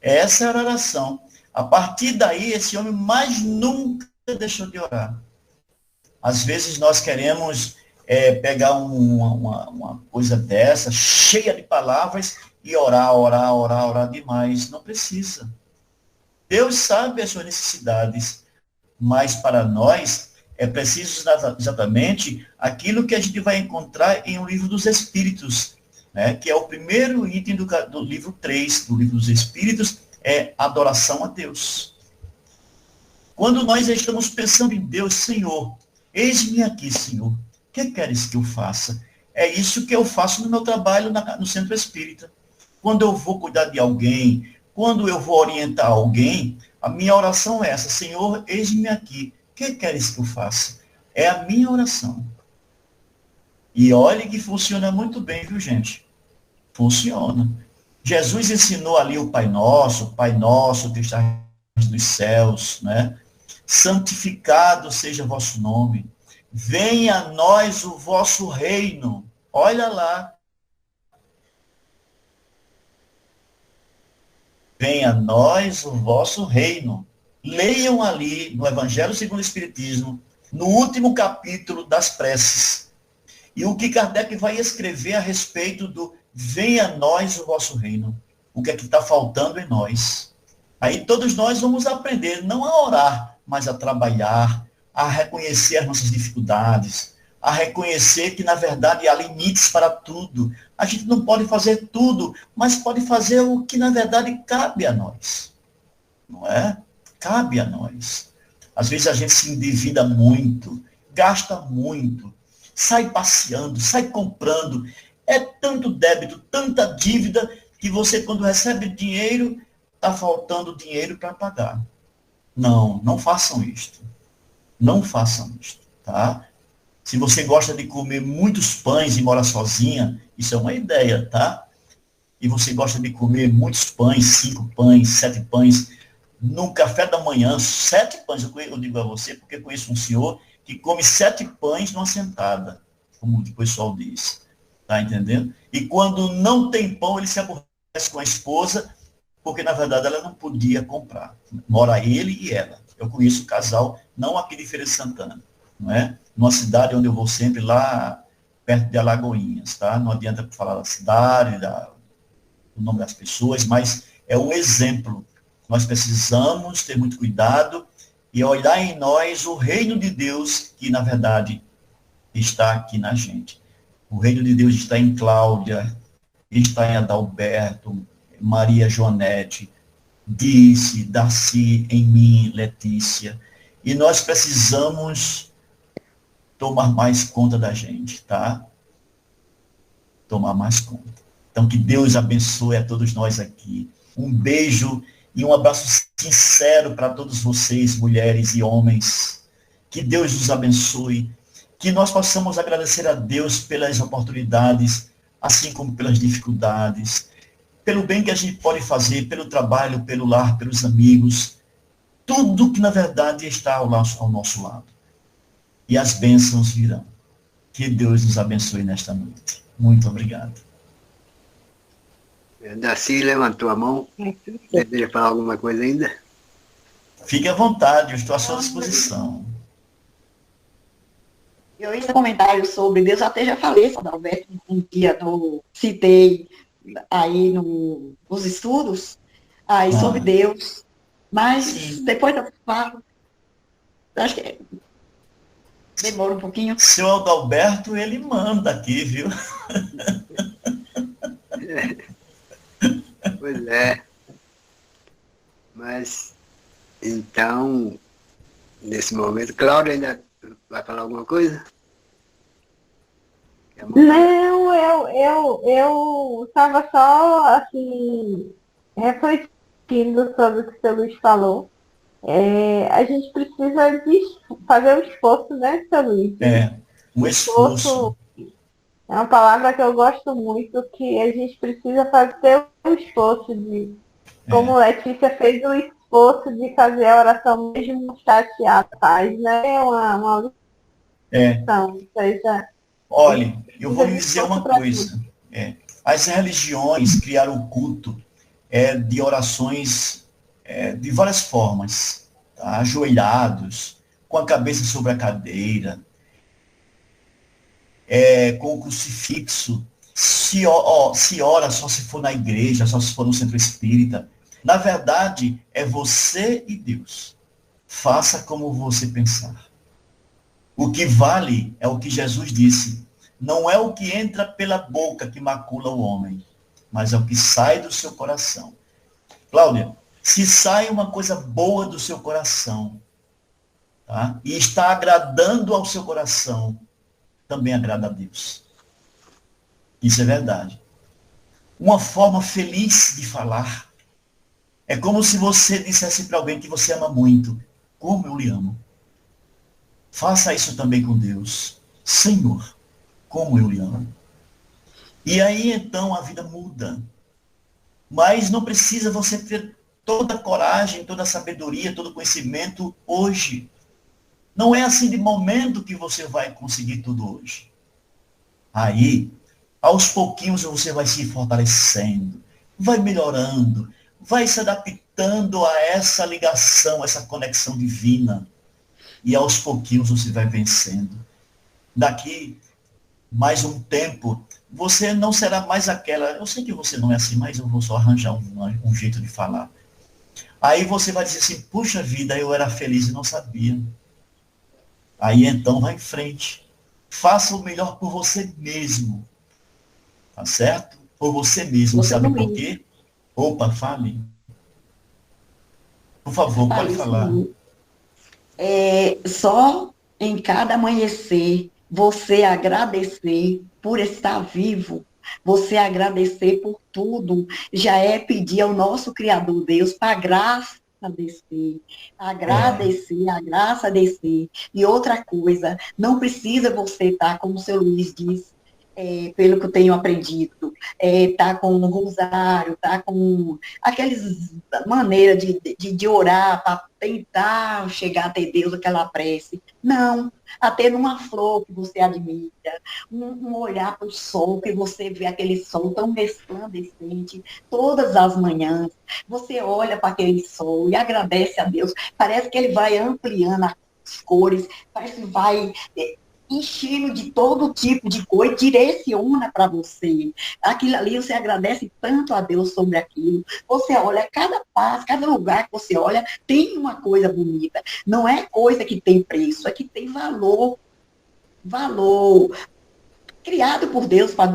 [SPEAKER 1] Essa era a oração. A partir daí, esse homem mais nunca deixou de orar. Às vezes nós queremos pegar uma coisa dessa, cheia de palavras, e orar demais. Não precisa. Deus sabe as suas necessidades, mas para nós é preciso exatamente aquilo que a gente vai encontrar em O Livro dos Espíritos, né? Que é o primeiro item do livro 3, do Livro dos Espíritos, é adoração a Deus. Quando nós estamos pensando em Deus, Senhor, eis-me aqui, Senhor, o que queres que eu faça? É isso que eu faço no meu trabalho no Centro Espírita. Quando eu vou cuidar de alguém, quando eu vou orientar alguém, a minha oração é essa, Senhor, eis-me aqui, o que queres que eu faça? É a minha oração. E olhe que funciona muito bem, viu, gente? Funciona. Jesus ensinou ali o Pai Nosso que está nos céus, né? Santificado seja o vosso nome. Venha a nós o vosso reino. Olha lá. Venha a nós o vosso reino. Leiam ali no Evangelho segundo o Espiritismo, no último capítulo das preces. E o que Kardec vai escrever a respeito do venha a nós o vosso reino. O que é que está faltando em nós. Aí todos nós vamos aprender, não a orar, mas a trabalhar, a reconhecer as nossas dificuldades, a reconhecer que, na verdade, há limites para tudo. A gente não pode fazer tudo, mas pode fazer o que, na verdade, cabe a nós. Não é? Cabe a nós. Às vezes a gente se endivida muito, gasta muito, sai passeando, sai comprando. É tanto débito, tanta dívida, que você, quando recebe dinheiro, está faltando dinheiro para pagar. Não, não façam isto. Não façam isto, tá? Se você gosta de comer muitos pães e mora sozinha, isso é uma ideia, tá? E você gosta de comer muitos pães, 5 pães, 7 pães, no café da manhã, 7 pães, eu digo a você, porque conheço um senhor que come 7 pães numa sentada, como o pessoal diz, tá entendendo? E quando não tem pão, ele se aborrece com a esposa, porque na verdade ela não podia comprar. Mora ele e ela. Eu conheço o casal, não aqui de Feira de Santana, não é? Numa cidade onde eu vou sempre, lá perto de Alagoinhas, tá? Não adianta falar da cidade, do nome das pessoas, mas é um exemplo. Nós precisamos ter muito cuidado e olhar em nós o reino de Deus, que na verdade está aqui na gente. O reino de Deus está em Cláudia, está em Adalberto, Maria Joanete, Disse, Darcy, em mim, Letícia. E nós precisamos tomar mais conta da gente, tá? Tomar mais conta. Então, que Deus abençoe a todos nós aqui. Um beijo e um abraço sincero para todos vocês, mulheres e homens. Que Deus nos abençoe. Que nós possamos agradecer a Deus pelas oportunidades, assim como pelas dificuldades, pelo bem que a gente pode fazer, pelo trabalho, pelo lar, pelos amigos. Tudo que, na verdade, está ao nosso lado. E as bênçãos virão. Que Deus nos abençoe nesta noite. Muito obrigado.
[SPEAKER 2] Darcy levantou a mão. Deseja falar alguma coisa ainda?
[SPEAKER 1] Fique à vontade, eu estou à sua disposição.
[SPEAKER 3] Eu ia comentário sobre Deus, até já falei, Adalberto, um dia citei aí nos estudos, aí sobre Deus, mas sim, depois eu falo, acho que demora um pouquinho.
[SPEAKER 1] Seu Adalberto, ele manda aqui, viu?
[SPEAKER 2] Pois é. Mas, então, nesse momento, Cláudia ainda vai falar alguma coisa?
[SPEAKER 5] Não, eu estava só, assim, refletindo sobre o que o seu Luiz falou. A gente precisa fazer um esforço, né, seu Luiz?
[SPEAKER 1] Um esforço.
[SPEAKER 5] É uma palavra que eu gosto muito, que a gente precisa fazer um esforço de, como Letícia fez o esforço de fazer a oração mesmo chateada, né? É uma lição, seja...
[SPEAKER 1] Olha, eu vou lhe dizer uma coisa. As religiões criaram o culto de orações de várias formas, tá? Ajoelhados, com a cabeça sobre a cadeira, com o crucifixo. Se ora só se for na igreja, só se for no centro espírita. Na verdade, é você e Deus. Faça como você pensar. O que vale é o que Jesus disse. Não é o que entra pela boca que macula o homem, mas é o que sai do seu coração. Cláudia, se sai uma coisa boa do seu coração, tá? E está agradando ao seu coração, também agrada a Deus. Isso é verdade. Uma forma feliz de falar é como se você dissesse para alguém que você ama muito. Como eu lhe amo. Faça isso também com Deus. Senhor, como eu lhe amo. E aí, então, a vida muda. Mas não precisa você ter toda a coragem, toda a sabedoria, todo o conhecimento hoje. Não é assim de momento que você vai conseguir tudo hoje. Aí, aos pouquinhos você vai se fortalecendo, vai melhorando, vai se adaptando a essa ligação, essa conexão divina. E aos pouquinhos você vai vencendo. Daqui mais um tempo, você não será mais aquela... Eu sei que você não é assim, mas eu vou só arranjar um jeito de falar. Aí você vai dizer assim, puxa vida, eu era feliz e não sabia. Aí então vai em frente. faça o melhor por você mesmo. Tá certo? Por você mesmo.
[SPEAKER 3] Você
[SPEAKER 1] Sabe
[SPEAKER 3] não
[SPEAKER 1] por
[SPEAKER 3] me-
[SPEAKER 1] quê? Opa, fale. Por favor,
[SPEAKER 3] Fale
[SPEAKER 1] pode
[SPEAKER 3] isso
[SPEAKER 1] falar.
[SPEAKER 3] comigo. Só em cada amanhecer, você agradecer por estar vivo, você agradecer por tudo, já é pedir ao nosso Criador Deus para a graça descer, agradecer, a graça descer. E outra coisa, não precisa você estar, como o seu Luiz disse, pelo que eu tenho aprendido, tá com um rosário, tá com aqueles maneira de orar para tentar chegar até Deus, aquela prece. Não, até numa flor que você admira, um olhar para o sol, que você vê aquele sol tão resplandecente todas as manhãs, você olha para aquele sol e agradece a Deus, parece que ele vai ampliando as cores, parece que vai enchendo de todo tipo de coisa, direciona para você. Aquilo ali, você agradece tanto a Deus sobre aquilo. Você olha, cada passo, cada lugar que você olha, tem uma coisa bonita. Não é coisa que tem preço, é que tem valor. Valor criado por Deus para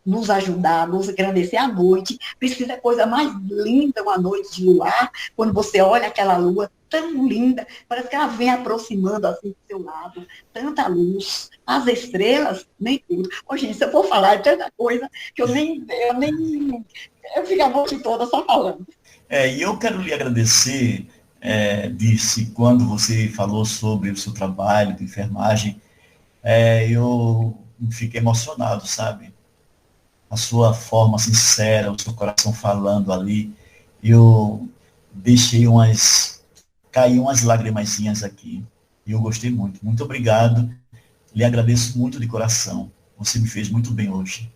[SPEAKER 3] nos ajudar, nos engrandecer à noite. Precisa coisa mais linda uma noite de luar, quando você olha aquela lua tão linda, parece que ela vem aproximando assim do seu lado, tanta luz, as estrelas, nem tudo. Ô, gente, se eu for falar de tanta coisa que eu fico a noite toda só falando.
[SPEAKER 1] E eu quero lhe agradecer, Dirce, quando você falou sobre o seu trabalho de enfermagem, eu fiquei emocionado, sabe? A sua forma sincera, o seu coração falando ali, eu caí umas lagrimazinhas aqui, e eu gostei muito. Muito obrigado, lhe agradeço muito de coração, você me fez muito bem hoje.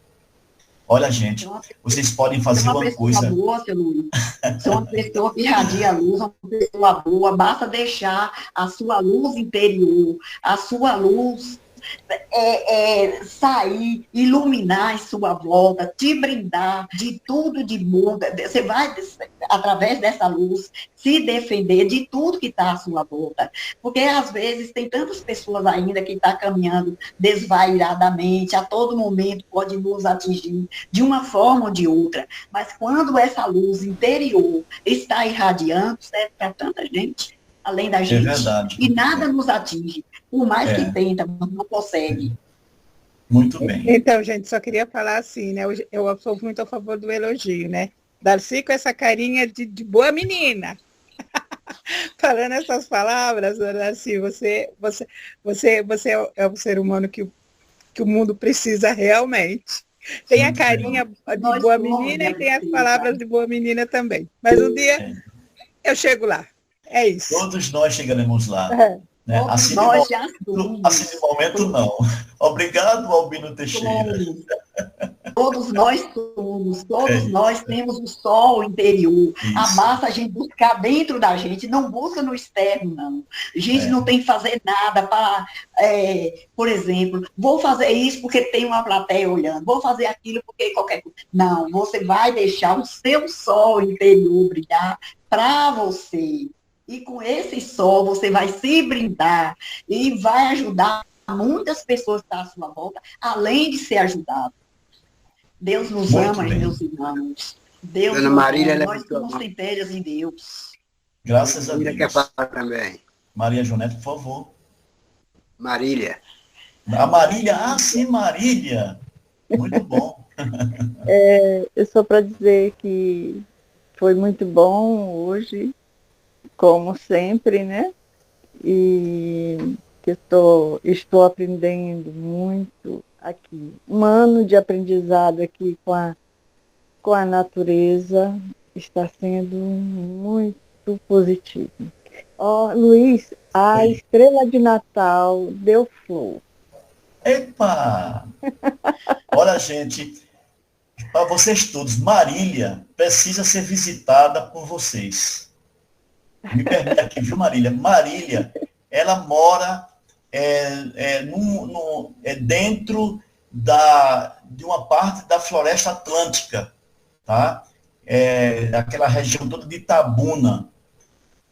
[SPEAKER 1] Olha, gente, vocês podem fazer uma coisa...
[SPEAKER 3] Boa, seu Luiz. Você é uma pessoa que irradia a luz, uma pessoa boa, basta deixar a sua luz interior, a sua luz sair, iluminar em sua volta, te brindar de tudo de bom. Você vai, através dessa luz, se defender de tudo que está à sua volta. Porque, às vezes, tem tantas pessoas ainda que estão caminhando desvairadamente, a todo momento pode nos atingir de uma forma ou de outra. Mas quando essa luz interior está irradiando, serve para tanta gente, além da gente.
[SPEAKER 1] É verdade.
[SPEAKER 3] E nada nos atinge. Por mais que tenta, mas não consegue.
[SPEAKER 1] Muito bem.
[SPEAKER 4] Então, gente, só queria falar assim, né? Eu sou muito a favor do elogio, né? Darcy com essa carinha de boa menina. Falando essas palavras, Darcy, você é o ser humano que o mundo precisa realmente. Tem a carinha de boa menina e tem as palavras de boa menina também. Mas um dia eu chego lá. É isso.
[SPEAKER 1] Todos nós chegaremos lá. Né? Assim,
[SPEAKER 3] nós
[SPEAKER 1] de momento, não. Obrigado, Albino Teixeira.
[SPEAKER 3] Todos nós somos, nós temos o sol interior. Isso. Basta a gente buscar dentro da gente, não busca no externo, não. A gente não tem que fazer nada para, por exemplo, vou fazer isso porque tem uma plateia olhando, vou fazer aquilo porque qualquer coisa. Não, você vai deixar o seu sol interior brilhar para você. E com esse sol você vai se brindar e vai ajudar muitas pessoas que estão à sua volta, além de ser ajudado. Deus nos
[SPEAKER 1] Muito
[SPEAKER 3] ama,
[SPEAKER 1] bem.
[SPEAKER 3] meus irmãos. Deus
[SPEAKER 2] Dona
[SPEAKER 3] nos
[SPEAKER 2] Marília,
[SPEAKER 3] ama. Nós somos centelhas em Deus.
[SPEAKER 1] Graças a Deus.
[SPEAKER 2] Quer falar também.
[SPEAKER 1] Maria Jonete, por favor.
[SPEAKER 2] Marília.
[SPEAKER 1] A Marília, sim, Marília. Muito bom.
[SPEAKER 5] Eu só para dizer que foi muito bom hoje, como sempre, né? E que estou aprendendo muito aqui. Um ano de aprendizado aqui com a natureza está sendo muito positivo. Luiz, a estrela de Natal deu flor.
[SPEAKER 1] Epa! Olha, gente, para vocês todos, Marília precisa ser visitada por vocês. Me permite aqui, viu, Marília? Marília, ela mora dentro de uma parte da floresta atlântica, tá? Aquela região toda de Itabuna.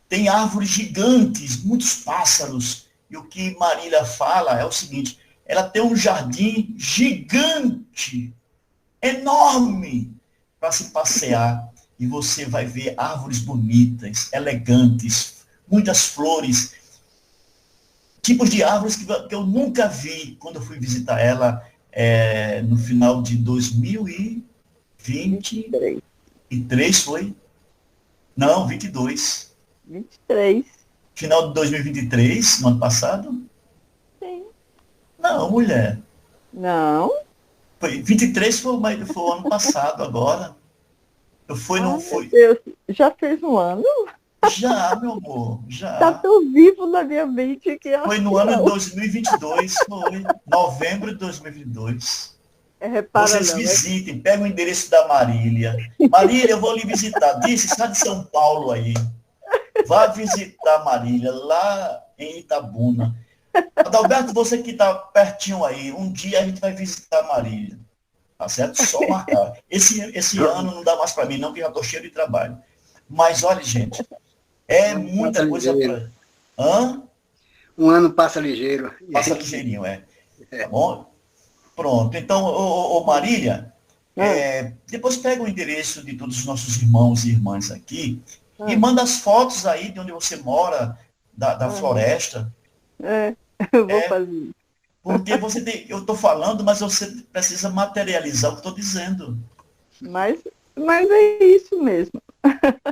[SPEAKER 1] Tem árvores gigantes, muitos pássaros, e o que Marília fala é o seguinte, ela tem um jardim gigante, enorme, para se passear. E você vai ver árvores bonitas, elegantes, muitas flores, tipos de árvores que eu nunca vi quando eu fui visitar ela no final de 2023, foi? Não, 22.
[SPEAKER 5] 23.
[SPEAKER 1] Final de 2023, no ano passado?
[SPEAKER 5] Sim.
[SPEAKER 1] Não, mulher.
[SPEAKER 5] Não.
[SPEAKER 1] Foi, 23 foi o ano passado, agora. Eu fui, não foi.
[SPEAKER 5] Meu Deus, já fez um ano?
[SPEAKER 1] Já, meu amor, já.
[SPEAKER 5] Tá tão vivo na minha mente que eu
[SPEAKER 1] Foi
[SPEAKER 5] acho
[SPEAKER 1] no
[SPEAKER 5] que
[SPEAKER 1] ano de
[SPEAKER 5] não.
[SPEAKER 1] 2022, foi. Novembro de 2022.
[SPEAKER 5] Repara
[SPEAKER 1] Vocês
[SPEAKER 5] não,
[SPEAKER 1] visitem, pegam o endereço da Marília. Marília, eu vou lhe visitar. Disse, está de São Paulo aí. Vá visitar a Marília, lá em Itabuna. Adalberto, você que está pertinho aí, um dia a gente vai visitar a Marília. Tá certo? Só marcar. Esse ano não dá mais para mim, não, porque já estou cheio de trabalho. Mas olha, gente, é muita coisa para. Hã?
[SPEAKER 2] Um ano passa ligeiro.
[SPEAKER 1] Passa ligeirinho, Tá bom? Pronto. Então, ô Marília, depois pega o endereço de todos os nossos irmãos e irmãs aqui e manda as fotos aí de onde você mora, da floresta.
[SPEAKER 5] Eu vou fazer.
[SPEAKER 1] Porque eu estou falando, mas você precisa materializar o que eu estou dizendo.
[SPEAKER 5] Mas é isso mesmo.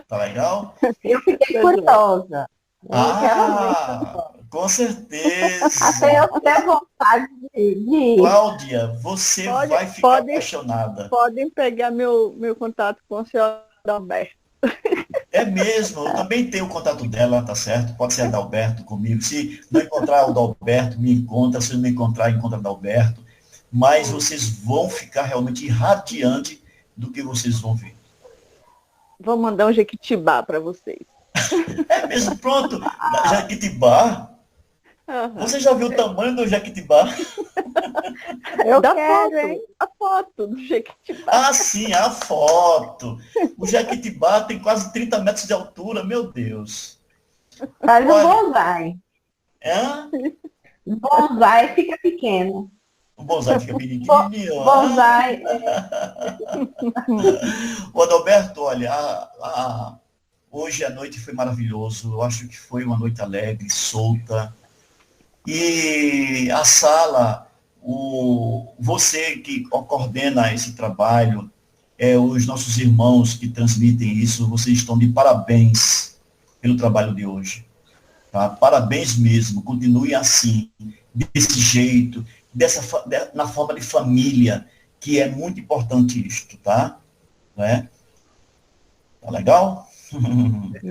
[SPEAKER 1] Tá legal?
[SPEAKER 5] Eu fiquei curiosa.
[SPEAKER 1] Com certeza.
[SPEAKER 5] Até vontade de ir.
[SPEAKER 1] Cláudia, você vai ficar apaixonada.
[SPEAKER 5] Podem pegar meu contato com o senhor Adalberto.
[SPEAKER 1] É mesmo, eu também tenho o contato dela, tá certo? Pode ser Adalberto comigo. Se não encontrar o Adalberto, me encontra. Se não me encontrar, encontra Adalberto. Mas vocês vão ficar realmente irradiante do que vocês vão ver.
[SPEAKER 5] Vou mandar um jequitibá para vocês.
[SPEAKER 1] É mesmo, pronto. Jequitibá? Você já viu o tamanho do jequitibá?
[SPEAKER 5] Eu quero, hein? A foto do jequitibá.
[SPEAKER 1] Ah, sim, a foto. O jequitibá tem quase 30 metros de altura, meu Deus.
[SPEAKER 5] Faz um bonsai.
[SPEAKER 1] Hã?
[SPEAKER 5] Bonsai fica pequeno.
[SPEAKER 1] O bonsai fica pequenininho.
[SPEAKER 5] Bonsai.
[SPEAKER 1] Ô, Adalberto, olha, hoje a noite foi maravilhoso. Eu acho que foi uma noite alegre, solta. E a sala, você que coordena esse trabalho, os nossos irmãos que transmitem isso, vocês estão de parabéns pelo trabalho de hoje. Tá? Parabéns mesmo, continue assim, desse jeito, na forma de família, que é muito importante isto, tá? Não é? Tá legal?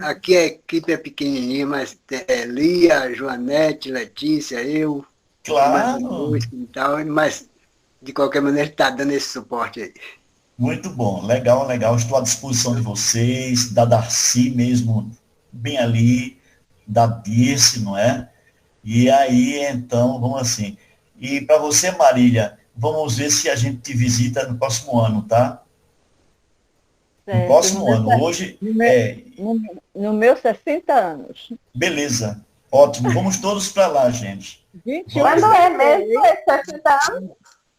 [SPEAKER 2] Aqui a equipe é pequenininha, mas Lia, Joanete, Letícia, eu.
[SPEAKER 1] Claro.
[SPEAKER 2] E tal, mas de qualquer maneira está dando esse suporte aí.
[SPEAKER 1] Muito bom, legal, legal. Estou à disposição de vocês, da Darcy mesmo, bem ali, da Dirce, não é? E aí, então, vamos assim. E para você, Marília, vamos ver se a gente te visita no próximo ano, tá? No próximo ano. Hoje
[SPEAKER 5] no meu 60 anos.
[SPEAKER 1] Beleza. Ótimo. Vamos todos para lá, gente.
[SPEAKER 5] 21 Mas não é mesmo? É 60 anos?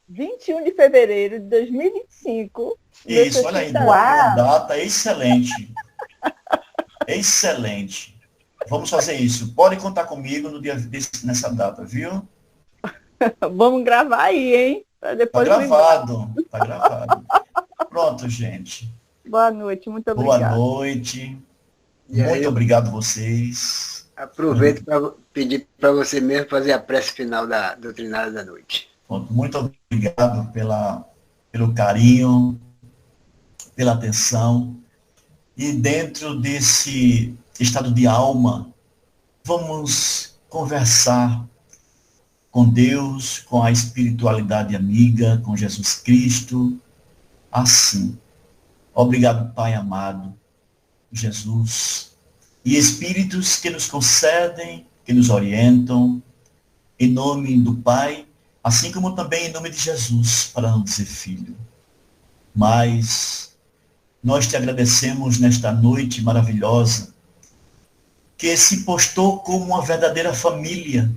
[SPEAKER 5] 21 de fevereiro de 2025.
[SPEAKER 1] Isso, olha aí. Uma data excelente. Excelente. Vamos fazer isso. Pode contar comigo no dia nessa data, viu?
[SPEAKER 5] Vamos gravar aí, hein?
[SPEAKER 1] Tá gravado. Tá gravado. Pronto, gente.
[SPEAKER 5] Boa noite, muito obrigado.
[SPEAKER 1] Boa noite. Muito obrigado a vocês.
[SPEAKER 2] Aproveito para pedir para você mesmo fazer a prece final da doutrinária da noite.
[SPEAKER 1] Muito obrigado pelo carinho, pela atenção. E dentro desse estado de alma, vamos conversar com Deus, com a espiritualidade amiga, com Jesus Cristo, assim. Obrigado, Pai amado, Jesus, e Espíritos que nos concedem, que nos orientam, em nome do Pai, assim como também em nome de Jesus, para não dizer Filho. Mas nós te agradecemos nesta noite maravilhosa, que se postou como uma verdadeira família,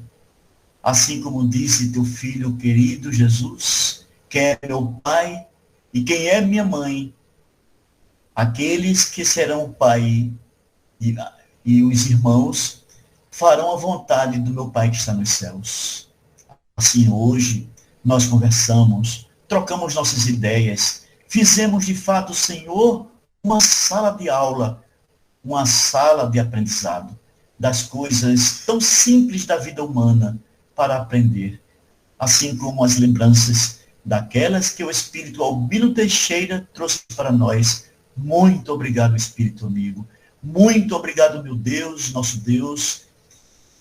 [SPEAKER 1] assim como disse teu filho querido Jesus, quem é meu pai e quem é minha mãe, aqueles que serão o pai e os irmãos farão a vontade do meu Pai que está nos céus. Assim, hoje, nós conversamos, trocamos nossas ideias, fizemos de fato, Senhor, uma sala de aula, uma sala de aprendizado das coisas tão simples da vida humana para aprender, assim como as lembranças daquelas que o Espírito Albino Teixeira trouxe para nós. Muito obrigado, Espírito amigo. Muito obrigado, meu Deus, nosso Deus.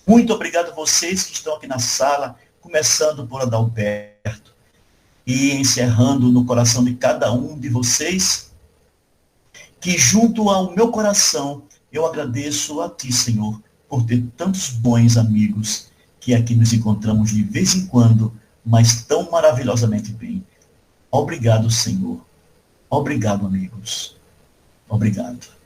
[SPEAKER 1] Muito obrigado a vocês que estão aqui na sala, começando por Adalberto e encerrando no coração de cada um de vocês, que junto ao meu coração eu agradeço a Ti, Senhor, por ter tantos bons amigos que aqui nos encontramos de vez em quando, mas tão maravilhosamente bem. Obrigado, Senhor. Obrigado, amigos. Obrigado.